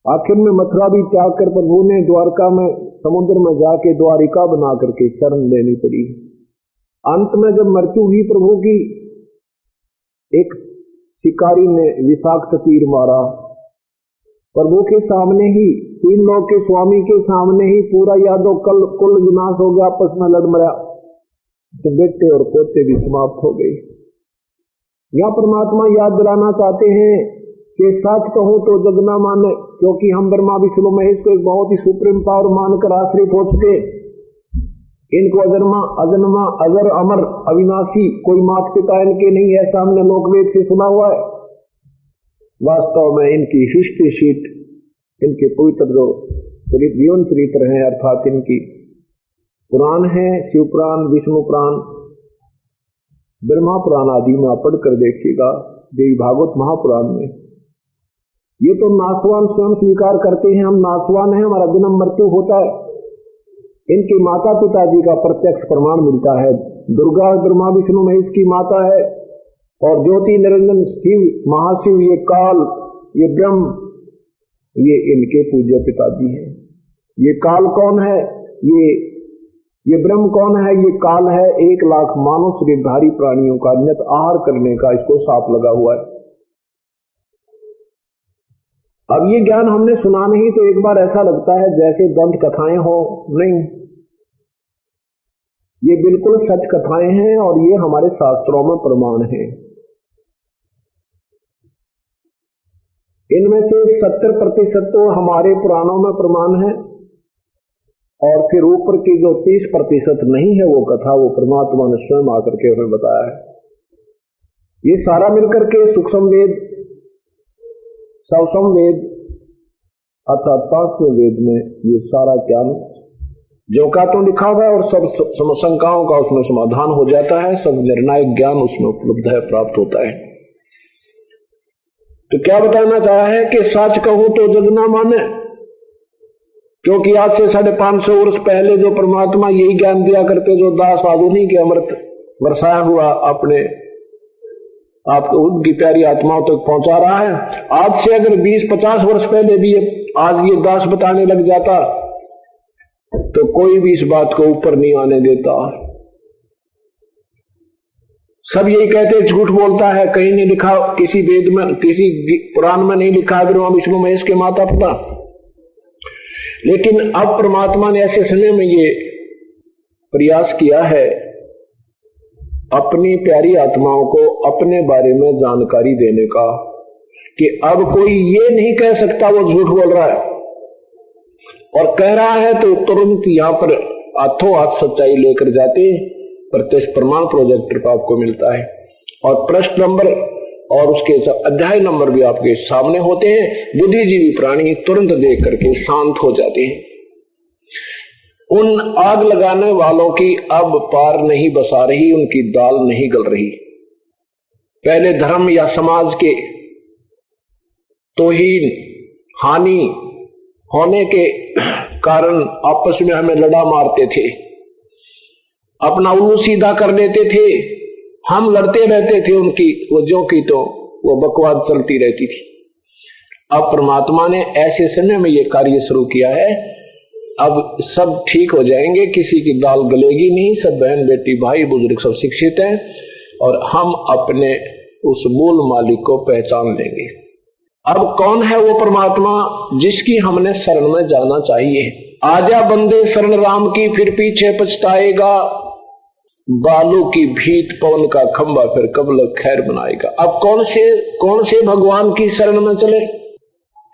आखिर में मथुरा भी त्याग कर प्रभु ने द्वारका में समुद्र में जाके द्वारिका बना करके शरण लेनी पड़ी। अंत में जब मृत्यु हुई प्रभु की, एक शिकारी ने विषाक्त तीर मारा प्रभु के सामने ही, तीन लोग के स्वामी के सामने ही पूरा यादव कुल विनाश हो गया, आपस में लड़ मरा, तो बेटे और पोते भी समाप्त हो गए। यह परमात्मा याद दिलाना चाहते हैं कि सच कहो तो जग ना माने, क्योंकि हम ब्रह्मा विष्णु महेश को एक बहुत ही सुप्रीम पावर मानकर आश्रित हो चुके। इनको अजन्मा, अजन्मा, अजर, अमर, अविनाशी, कोई माता पिता इनके नहीं, ऐसा हमने लोकवेद से सुना हुआ है। वास्तव में इनकी हिस्ट्री शीट, इनके पवित्र जो जीवन चरित्र हैं, अर्थात इनकी पुराण है, शिव पुराण, विष्णु पुराण, ब्रह्मा पुराण आदि में आप पढ़कर देखिएगा, देवी भागवत महापुराण में। ये तो नासवान स्वयं स्वीकार करते हैं, हम नासवान हैं, हमारा जन्म मृत्यु होता है। इनके माता पिताजी का प्रत्यक्ष प्रमाण मिलता है। दुर्गा ब्रह्मा विष्णु महेश की माता है, और ज्योति निरंजन शिव, महाशिव, ये काल, ये ब्रह्म, ये इनके पूज्य पिताजी हैं। ये काल कौन है? ये ब्रह्म कौन है? ये काल है 1 लाख मानव शरीरधारी प्राणियों का नित आहार करने का इसको साप लगा हुआ है। अब ये ज्ञान हमने सुना नहीं तो एक बार ऐसा लगता है जैसे दंत कथाएं हो, नहीं, ये बिल्कुल सच कथाएं हैं और ये हमारे शास्त्रों में प्रमाण है। इनमें से 70% तो हमारे पुराणों में प्रमाण है, और फिर ऊपर की जो 30% नहीं है वो कथा, वो परमात्मा ने स्वयं आकर के हमें बताया है। ये सारा मिलकर के सूक्ष्म वेद, सवसम वेद अर्थात 5वें वेद में ये सारा ज्ञान जो का तो लिखा हुआ है, और सब समशंकाओं का उसमें समाधान हो जाता है, सब निर्णायक ज्ञान उसमें उपलब्ध है, प्राप्त होता है। तो क्या बताना चाहा है कि सच कहूं तो जग ना माने, क्योंकि आज से 550 वर्ष पहले जो परमात्मा यही ज्ञान दिया करते, जो दास आधुनी के अमृत बरसाया हुआ अपने आपको उनकी प्यारी आत्माओं तक पहुंचा रहा है, आज से अगर 20-50 वर्ष पहले भी आज ये दास बताने लग जाता तो कोई भी इस बात को ऊपर नहीं आने देता। सब यही कहते झूठ बोलता है, कहीं नहीं लिखा, किसी वेद में, किसी पुराण में नहीं लिखा ब्रह्मा विष्णु महेश के माता पिता। लेकिन अब परमात्मा ने ऐसे समय में ये प्रयास किया है अपनी प्यारी आत्माओं को अपने बारे में जानकारी देने का, कि अब कोई ये नहीं कह सकता वो झूठ बोल रहा है, और कह रहा है तो तुरंत यहां पर हाथों हाथ सच्चाई लेकर जाते प्रत्यक्ष प्रमाण प्रोजेक्टर पर आपको मिलता है, और प्रश्न नंबर और उसके अध्याय नंबर भी आपके सामने होते हैं। बुद्धिजीवी प्राणी तुरंत देख करके शांत हो जाते हैं। उन आग लगाने वालों की अब पार नहीं बसा रही, उनकी दाल नहीं गल रही। पहले धर्म या समाज के तौहीन हानि होने के कारण आपस में हमें लड़ा मारते थे, अपना उल्लू सीधा कर लेते थे, हम लड़ते रहते थे उनकी वजहों की, तो वो बकवास चलती रहती थी। अब परमात्मा ने ऐसे समय में ये कार्य शुरू किया है, अब सब ठीक हो जाएंगे, किसी की दाल गलेगी नहीं, सब बहन बेटी भाई बुजुर्ग सब शिक्षित हैं और हम अपने उस मूल मालिक को पहचान लेंगे। अब कौन है वो परमात्मा जिसकी हमने शरण में जाना चाहिए? आजा बंदे शरण राम की, फिर पीछे पछताएगा, बालू की भीत पवन का खंभा, फिर कबल खैर बनाएगा। अब कौन से भगवान की शरण में चले?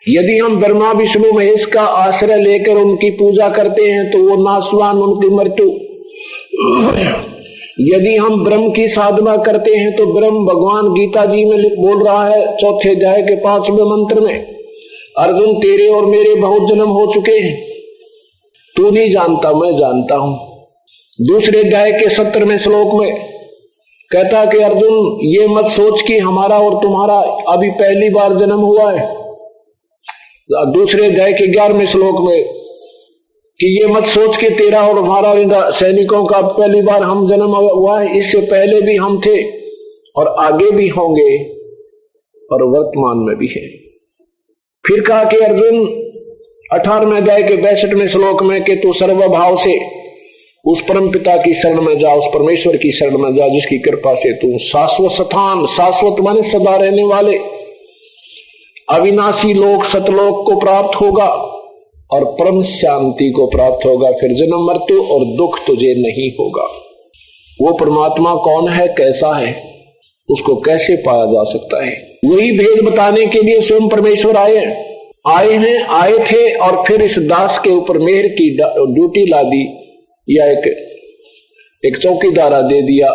यदि हम ब्रह्मा विष्णु महेश का आश्रय लेकर उनकी पूजा करते हैं तो वो नाशवान, उनकी मृत्यु। यदि हम ब्रह्म की साधना करते हैं तो ब्रह्म भगवान गीता जी में बोल रहा है 4th अध्याय के 5वें मंत्र में, अर्जुन तेरे और मेरे बहुत जन्म हो चुके हैं, तू नहीं जानता मैं जानता हूं। दूसरे अध्याय के 17वें श्लोक में कहता कि अर्जुन ये मत सोच कि हमारा और तुम्हारा अभी पहली बार जन्म हुआ है। दूसरे अध्याय के 11वें श्लोक में कि ये मत सोच कि तेरा और हमारा सैनिकों का पहली बार हम जन्म हुआ है, इससे पहले भी हम थे और आगे भी होंगे और वर्तमान में भी है। फिर कहा कि अर्जुन 18वें अध्याय के 62वें श्लोक में कि तू सर्वभाव से उस परम पिता की शरण में जा, उस परमेश्वर की शरण में जा जिसकी कृपा से तू शाश्वत स्थान, शाश्वत माने सदा रहने वाले अविनाशी लोक सतलोक को प्राप्त होगा और परम शांति को प्राप्त होगा, फिर जन्म मृत्यु और दुख तुझे नहीं होगा। वो परमात्मा कौन है, कैसा है, उसको कैसे पाया जा सकता है, वही भेद बताने के लिए स्वयं परमेश्वर आए थे और फिर इस दास के ऊपर मेहर की ड्यूटी ला दी, या एक चौकीदारा दे दिया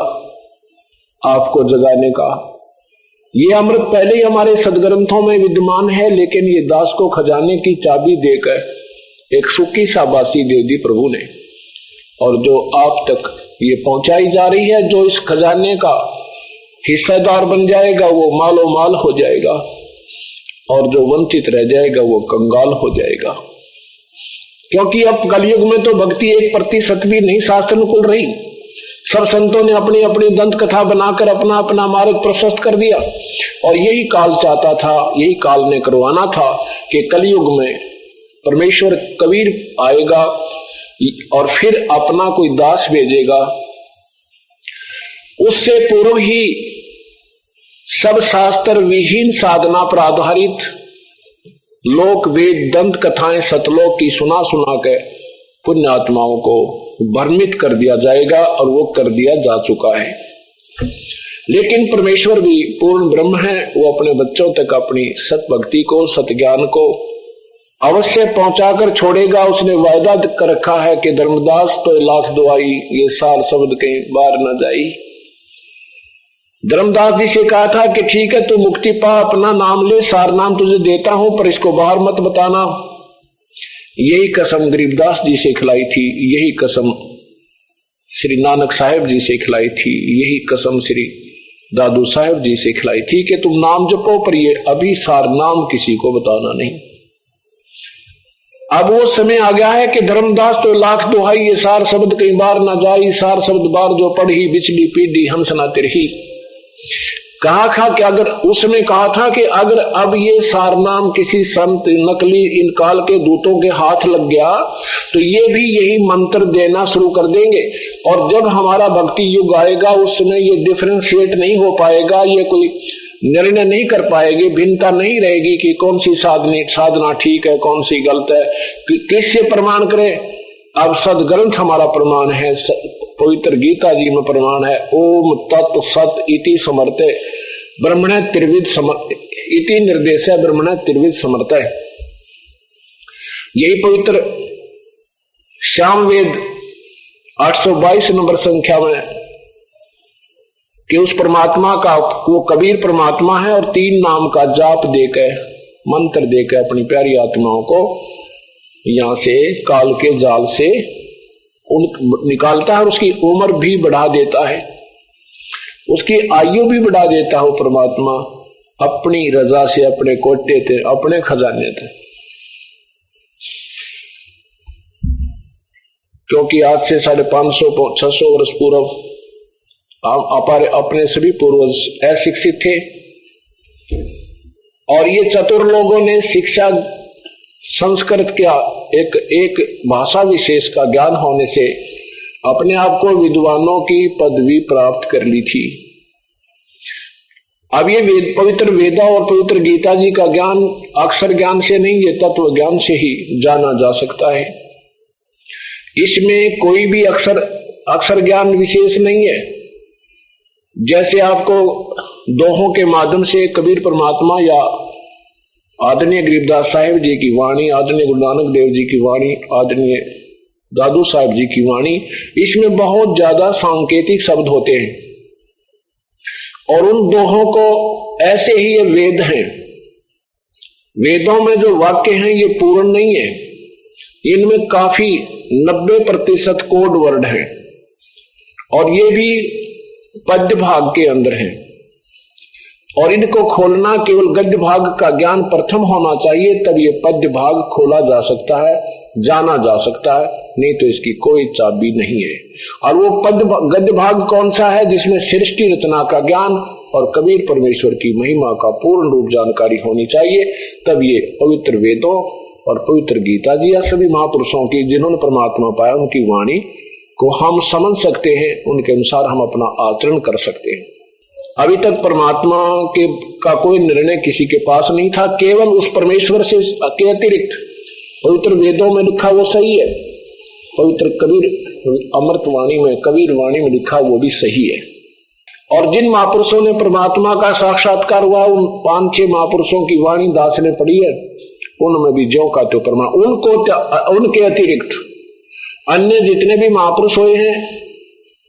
आपको जगाने का। ये अमृत पहले ही हमारे सदग्रंथों में विद्यमान है, लेकिन ये दास को खजाने की चाबी देकर एक सुखी शाबाशी दे दी प्रभु ने, और जो आप तक ये पहुंचाई जा रही है, जो इस खजाने का हिस्सेदार बन जाएगा वो मालो माल हो जाएगा और जो वंचित रह जाएगा वो कंगाल हो जाएगा। क्योंकि अब कलयुग में तो भक्ति 1% भी नहीं शास्त्रानुकूल रही। सब संतों ने अपनी अपनी दंत कथा बनाकर अपना अपना मार्ग प्रशस्त कर दिया, और यही काल चाहता था, यही काल ने करवाना था कि कलयुग में परमेश्वर कबीर आएगा और फिर अपना कोई दास भेजेगा। उससे पूर्व ही सब शास्त्र विहीन साधना पर आधारित लोक वेद दंत कथाएं सतलोक की सुना सुना के पुण्य आत्माओं को भ्रमित कर दिया जाएगा, और वो कर दिया जा चुका है। लेकिन परमेश्वर भी पूर्ण ब्रह्म है, वो अपने बच्चों तक अपनी सत भक्ति को, सत ज्ञान को अवश्य पहुंचाकर छोड़ेगा। उसने वायदा कर रखा है कि धर्मदास तो लाख दुआई, ये सार शब्द कहीं बार न जाई। धर्मदास जी से कहा था कि ठीक है तू मुक्ति पा, अपना नाम ले, सार नाम तुझे देता हूं, पर इसको बाहर मत बताना। यही कसम गरीबदास जी से खिलाई थी, यही कसम श्री नानक साहिब जी से खिलाई थी, यही कसम श्री दादू साहिब जी से खिलाई थी कि तुम नाम जपो, पर ये अभी सार नाम किसी को बताना नहीं। अब वो समय आ गया है कि धर्मदास तो लाख दुहाई, ये सार शब्द कई बार ना जाई, सार शब्द बार जो पढ़ी बिचली पीढ़ी हंस ना तिरही। कहा था कि अगर उसमें कहा था कि अगर अब ये सार नाम किसी संत नकली इन काल के दूतों के हाथ लग गया तो ये भी यही मंत्र देना शुरू कर देंगे, और जब हमारा भक्ति युग आएगा उस समय ये डिफरेंशिएट नहीं हो पाएगा, ये कोई निर्णय नहीं कर पाएगी, भिन्नता नहीं रहेगी कि कौन सी साधना ठीक है, कौन सी गलत है, किससे प्रमाण करें। अब सदग्रंथ हमारा प्रमाण है, पवित्र गीता जी में प्रमाण है, ओम तत् सत इति समर्थे ब्रह्मण त्रिविध इति निर्देश है, ब्रह्मण त्रिविध समर्थ है। यही पवित्र श्याम वेद 822 नंबर संख्या में कि उस परमात्मा का, वो कबीर परमात्मा है और 3 नाम का जाप देकर, मंत्र देकर अपनी प्यारी आत्माओं को यहां से काल के जाल से निकालता है और उसकी उम्र भी बढ़ा देता है। उसकी आयु भी बढ़ा देता हो परमात्मा अपनी रजा से, अपने कोटे थे, अपने खजाने थे। क्योंकि आज से 550-600 वर्ष पूर्व अपने सभी पूर्वज अशिक्षित थे और ये चतुर लोगों ने शिक्षा संस्कृत का एक भाषा विशेष का ज्ञान होने से अपने आप को विद्वानों की पदवी प्राप्त कर ली थी। अब ये पवित्र वेदा और पवित्र गीता जी का ज्ञान अक्षर ज्ञान से नहीं, ये तत्व ज्ञान से ही जाना जा सकता है। इसमें कोई भी अक्षर ज्ञान विशेष नहीं है। जैसे आपको दोहों के माध्यम से कबीर परमात्मा या आदरणीय गरीबदास साहिब जी की वाणी, आदरणीय गुरु नानक देव जी की वाणी, आदरणीय दादू साहिब जी की वाणी, इसमें बहुत ज्यादा सांकेतिक शब्द होते हैं और उन दोहों को ऐसे ही ये वेद हैं। वेदों में जो वाक्य हैं ये पूर्ण नहीं है, इनमें काफी 90% कोड वर्ड हैं और ये भी पद्य भाग के अंदर हैं और इनको खोलना केवल गद्य भाग का ज्ञान प्रथम होना चाहिए, तब ये पद्य भाग खोला जा सकता है, जाना जा सकता है, नहीं तो इसकी कोई चाबी नहीं है। और वो गद्य भाग कौन सा है? जिसमें सृष्टि रचना का ज्ञान और कबीर परमेश्वर की महिमा का पूर्ण रूप जानकारी होनी चाहिए, तब ये पवित्र वेदों और पवित्र गीता जी या सभी महापुरुषों की जिन्होंने परमात्मा पाया उनकी वाणी को हम समझ सकते हैं, उनके अनुसार हम अपना आचरण कर सकते हैं। अभी तक परमात्मा का कोई निर्णय किसी के पास नहीं था, केवल उस परमेश्वर से के अतिरिक्त पवित्र वेदों में लिखा वो सही है, पवित्र कबीर अमृतवाणी में, कबीर वाणी में लिखा वो भी सही है। और जिन महापुरुषों ने परमात्मा का साक्षात्कार हुआ, उन 5-6 महापुरुषों की वाणी दास ने पढ़ी है, उनमें भी ज्यों का त्यों परमात्मा, उनके अतिरिक्त अन्य जितने भी महापुरुष हुए हैं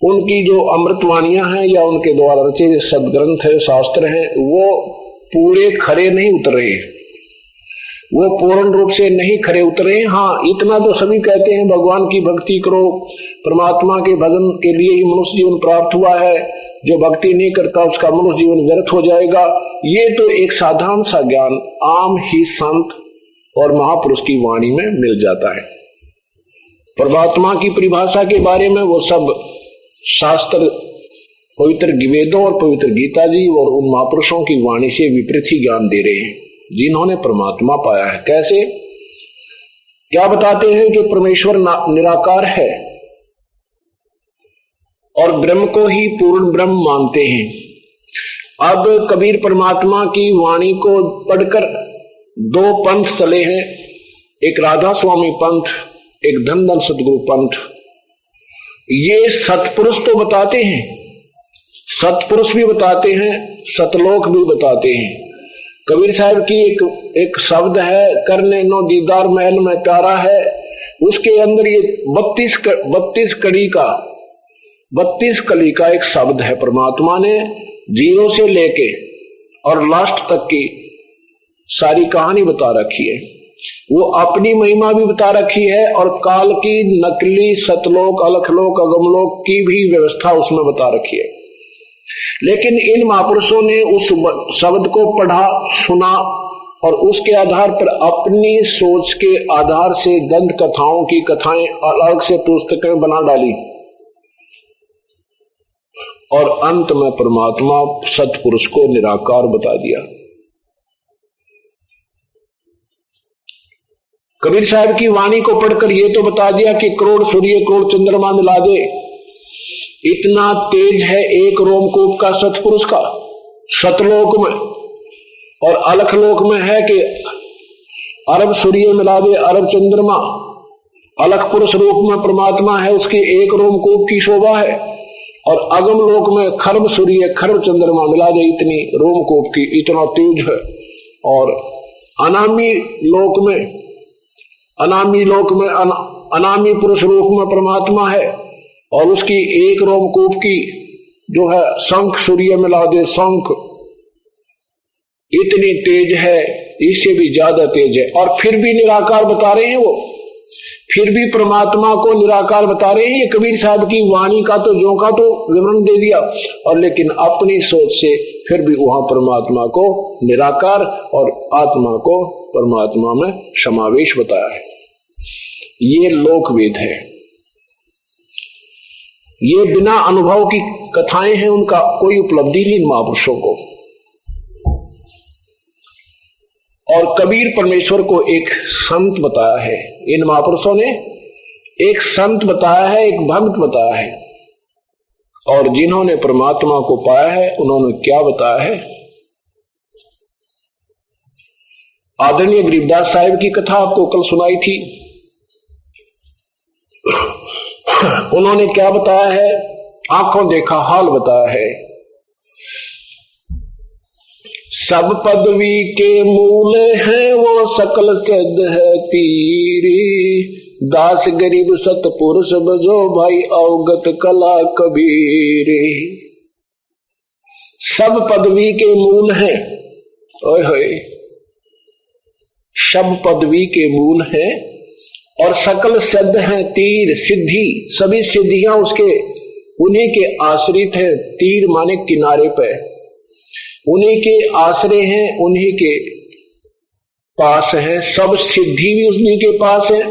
उनकी जो अमृतवाणियां हैं या उनके द्वारा रचे सदग्रंथ है, शास्त्र हैं, वो पूरे खरे नहीं उतरे, वो पूर्ण रूप से नहीं खरे उतरे। हाँ, इतना तो सभी कहते हैं भगवान की भक्ति करो, परमात्मा के भजन के लिए ही मनुष्य जीवन प्राप्त हुआ है, जो भक्ति नहीं करता उसका मनुष्य जीवन व्यर्थ हो जाएगा। ये तो एक साधारण सा ज्ञान आम ही संत और महापुरुष की वाणी में मिल जाता है। परमात्मा की परिभाषा के बारे में वो सब शास्त्र पवित्र वेदों और पवित्र गीता जी और उन महापुरुषों की वाणी से विपरीत ही ज्ञान दे रहे हैं जिन्होंने परमात्मा पाया है। कैसे? क्या बताते हैं कि परमेश्वर निराकार है और ब्रह्म को ही पूर्ण ब्रह्म मानते हैं। अब कबीर परमात्मा की वाणी को पढ़कर 2 पंथ चले हैं, एक राधा स्वामी पंथ, एक धन धन सतगुरु पंथ। ये सतपुरुष तो बताते हैं, सतपुरुष भी बताते हैं, सतलोक भी बताते हैं। कबीर साहब की एक शब्द है, करने नो दीदार महल में प्यारा है, उसके अंदर ये 32 कली का एक शब्द है। परमात्मा ने 0 से लेके और लास्ट तक की सारी कहानी बता रखी है, वो अपनी महिमा भी बता रखी है और काल की नकली सतलोक, अलखलोक, अगमलोक की भी व्यवस्था उसमें बता रखी है। लेकिन इन महापुरुषों ने उस शब्द को पढ़ा, सुना और उसके आधार पर अपनी सोच के आधार से दंत कथाओं की कथाएं अलग से पुस्तकें बना डाली और अंत में परमात्मा सतपुरुष को निराकार बता दिया। कबीर साहब की वाणी को पढ़कर यह तो बता दिया कि करोड़ सूर्य करोड़ चंद्रमा मिला दे, इतना तेज है एक रोमकूप का सतपुरुष का सतलोक में, और अलखलोक में है कि अरब सूर्य मिला दे, अरब चंद्रमा। अलख पुरुष रूप में परमात्मा है, उसकी एक रोमकूप की शोभा है, और अगम लोक में खरब सूर्य खरब चंद्रमा मिला दे, इतनी रोमकूप की, इतना तेज है। और अनामी लोक में अनामी पुरुष रूप में परमात्मा है और उसकी एक रोमकूप की जो है शंख सूर्य मिला दे, शंख इतनी तेज है, इससे भी ज्यादा तेज है, और फिर भी निराकार बता रहे हैं वो, फिर भी परमात्मा को निराकार बता रहे हैं। ये कबीर साहब की वाणी का तो जो का तो विवरण दे दिया, और लेकिन अपनी सोच से फिर भी वहां परमात्मा को निराकार और आत्मा को परमात्मा में समावेश बताया है। ये लोकवेद है, ये बिना अनुभव की कथाएं हैं, उनका कोई उपलब्धि नहीं महापुरुषों को। और कबीर परमेश्वर को एक संत बताया है, इन महापुरुषों ने एक संत बताया है, एक भक्त बताया है। और जिन्होंने परमात्मा को पाया है उन्होंने क्या बताया है? आदरणीय गरीबदास साहिब की कथा आपको कल सुनाई थी। उन्होंने क्या बताया है? आंखों देखा हाल बताया है। सब पदवी के मूल है वो सकल सिद्ध है तीरी, दास गरीब सतपुरुष बजो भाई अवगत कला कबीर। सब पदवी के मूल है, ओए होए, सब पदवी के मूल है और सकल सिद्ध है तीर, सिद्धि सभी सिद्धियां उसके उन्हीं के आश्रित है। तीर माने किनारे पे, उन्हीं के आश्रय हैं, उन्हीं के पास है। सब सिद्धि भी उन्हीं के पास है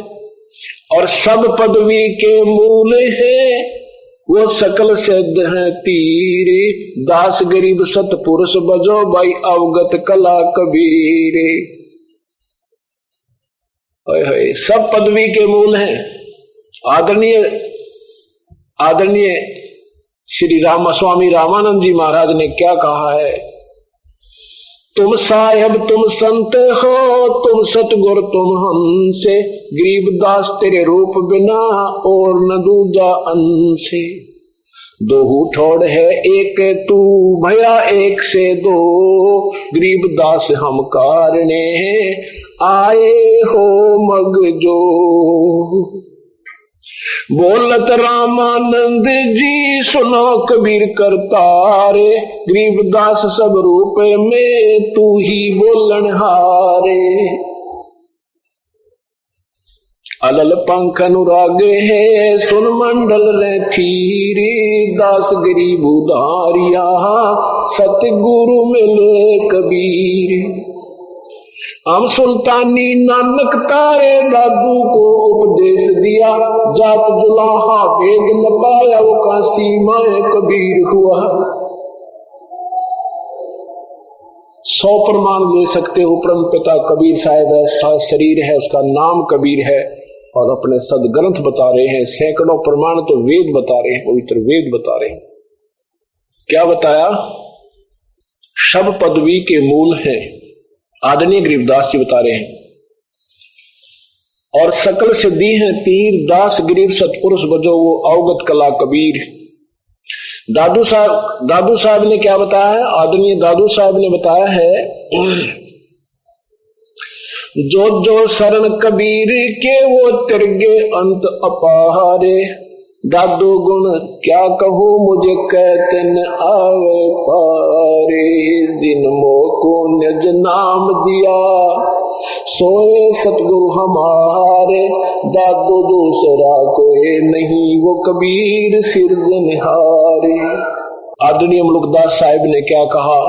और सब पदवी के मूल है वो सकल सिद्ध है तीरे, दास गरीब सतपुरुष बजो भाई अवगत कला कबीरे। सब पदवी के मूल हैं। आदरणीय श्री राम स्वामी रामानंद जी महाराज ने क्या कहा है? तुम साहेब तुम संत हो, तुम सतगुर तुम हमसे, गरीबदास तेरे रूप बिना और न दूजा अंसे। दो ठोड़ है एक तू भया एक से दो, गरीबदास हम कारणे आए हो मग जो। बोलत रामानंद जी सुनो कबीर करतारे, गरीबदास सब रूप में तू ही बोलन हारे। अलल पंख अनुरागे है सुन मंडल रे थीरे, दास गरीब उधारिया सतगुरु मिले कबीर। हम सुल्तानी नानक तारे दादू को उपदेश दिया, जात जुलाहा भेद न पाया वो काशी माए कबीर हुआ। 100 प्रमाण ले सकते हो। परम पिता कबीर साहब है, शरीर है उसका नाम कबीर है और अपने सदग्रंथ बता रहे हैं। सैकड़ों प्रमाण तो वेद बता रहे हैं, पवित्र वेद बता रहे हैं। क्या बताया? सब पदवी के मूल है, आदरणीय गरीबदास जी बता रहे हैं। और सकल सिद्धि है तीर, दास गरीब सतपुरुष बजो वो अवगत कला कबीर। दादू साहब ने क्या बताया है? आदरणीय दादू साहब ने बताया है, जो जो शरण कबीर के वो तिरगे अंत अपारे। दादू गुण क्या कहूं मुझे कहते न आवे पारे, जिन मोको निज नाम दिया सोए सतगुरु हमारे। दादू दूसरा कोई नहीं वो कबीर सिरजनहारे। आदरणीय मुल्कदास साहिब ने क्या कहा?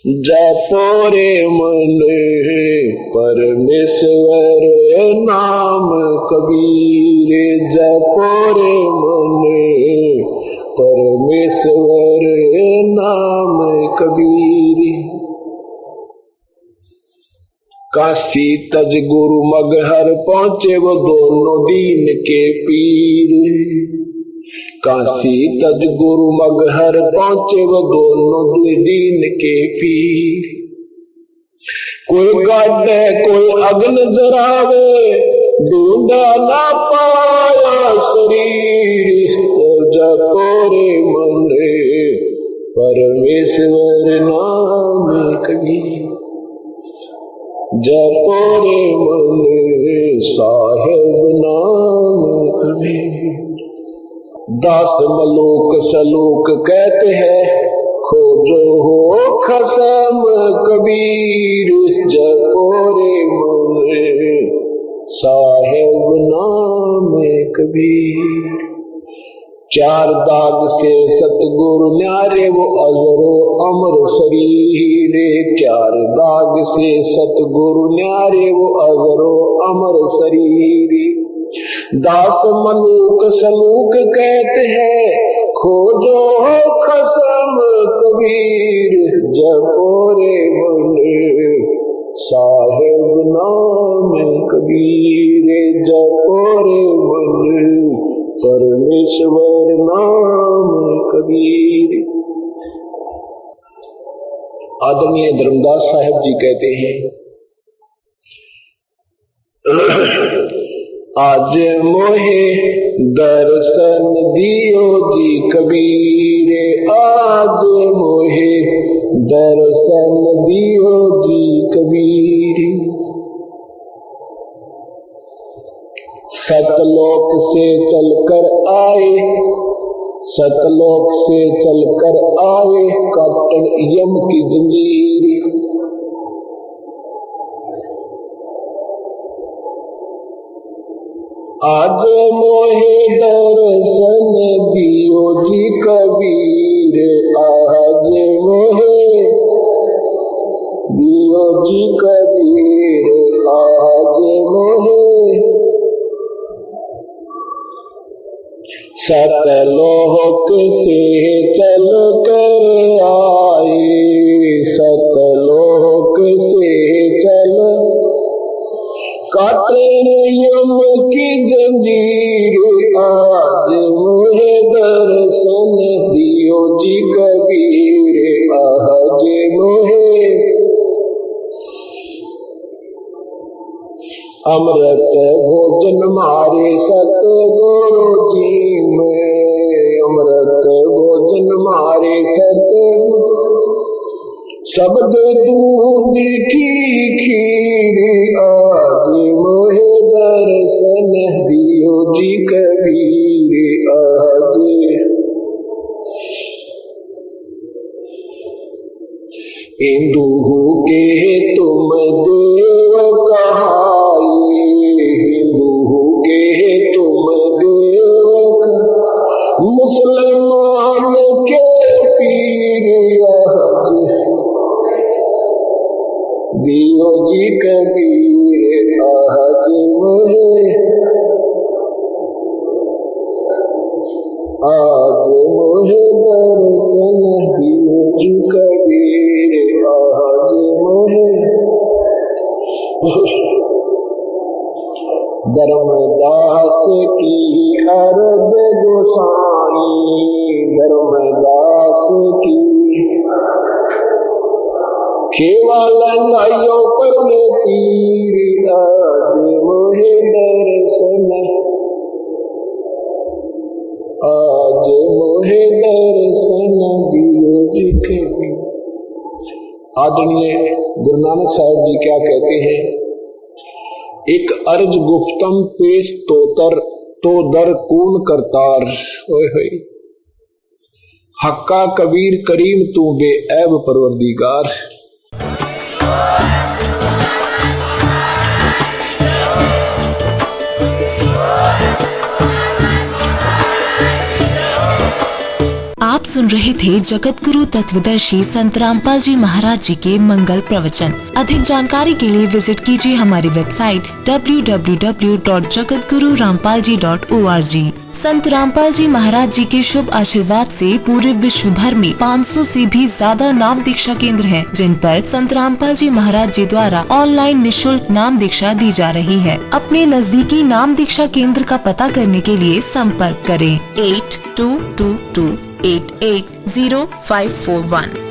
जपोरे मन परमेश्वर नाम कबीर, जपोरे मन परमेश्वर नाम कबीर। काशी तज गुरु मगहर पहुंचे वो दोनों दीन के पीर। काशी तज गुरु मगहर पहुंचे वो दोनों दीन के पीर। कोई गाड़े कोई अग्न जरावे, ढूंढा ना पाया शरीर। जपोरे मन परमेश्वर नाम कबीर, जपोरे मन साहेब नाम कबीर। दास मलोक सलोक कहते हैं, खोजो हो खसम कबीर। जपोरे मन साहेब नाम कबीर। चार दाग से सतगुरु न्यारे वो अजरो अमर शरीर। चार दाग से सतगुरु न्यारे वो अजरो अमर शरीर। दास मलूक सलूक कहते हैं खोजो खसम कबीर। जपोरे बोले साहेब नाम कबीर। जपोरे बोले परमेश्वर नाम कबीर। आदरणीय धर्मदास साहब जी कहते हैं आज मोहे दर्शन दियो जी कबीर। आज मोहे दर्शन दियो जी कबीर। सतलोक से चलकर आए, सतलोक से चलकर आए काटन यम की जंजीर। आज मोहे दर्शन दियो जी कबीर। आज मोहे दियो जी कबीर। आज मोहे सतलोक से चल कर आए। सतलोक से चल काटन यम की जंजीर। आज मुझे दर्शन दियो जी कबीर। आज मुझे अमृत भोजन मारे सतगुरु जी में। अमृत भोजन मारे सतगुरु शब्द दूध की खीर। आज मोहे दर्शन दियो जी कबीर। आज इंदु के तुम देव कहाए। हिंदू के तुम देव मुसलमान के पीर। दियो जी कबीर। आज मोहे आज मोहे दर्शन दियो जी कबीर। आज मोहे धर्मदास की अर्ज गोसाई। धर्मदास की केवल लंगाइयों पर में तीर। आज मोहे दर्शन आज मोहे दर्शन दियो जी कबीर। आदरणीय गुरु नानक साहब जी क्या कहते हैं? एक अर्ज गुफ्तम पेश तोतर तो दर कून करतार। ओए होए हक्का कबीर करीम तू बे ऐब परवरदिगार। आप सुन रहे थे जगत गुरु तत्वदर्शी संत रामपाल जी महाराज जी के मंगल प्रवचन। अधिक जानकारी के लिए विजिट कीजिए हमारी वेबसाइट www.jagatgururampalji.org। संत रामपाल जी महाराज जी के शुभ आशीर्वाद से पूरे विश्व भर में 500 से भी ज्यादा नाम दीक्षा केंद्र हैं, जिन पर संत रामपाल जी महाराज जी द्वारा ऑनलाइन निशुल्क नाम दीक्षा दी जा रही है। अपने नजदीकी नाम दीक्षा केंद्र का पता करने के लिए संपर्क करें 8222880541।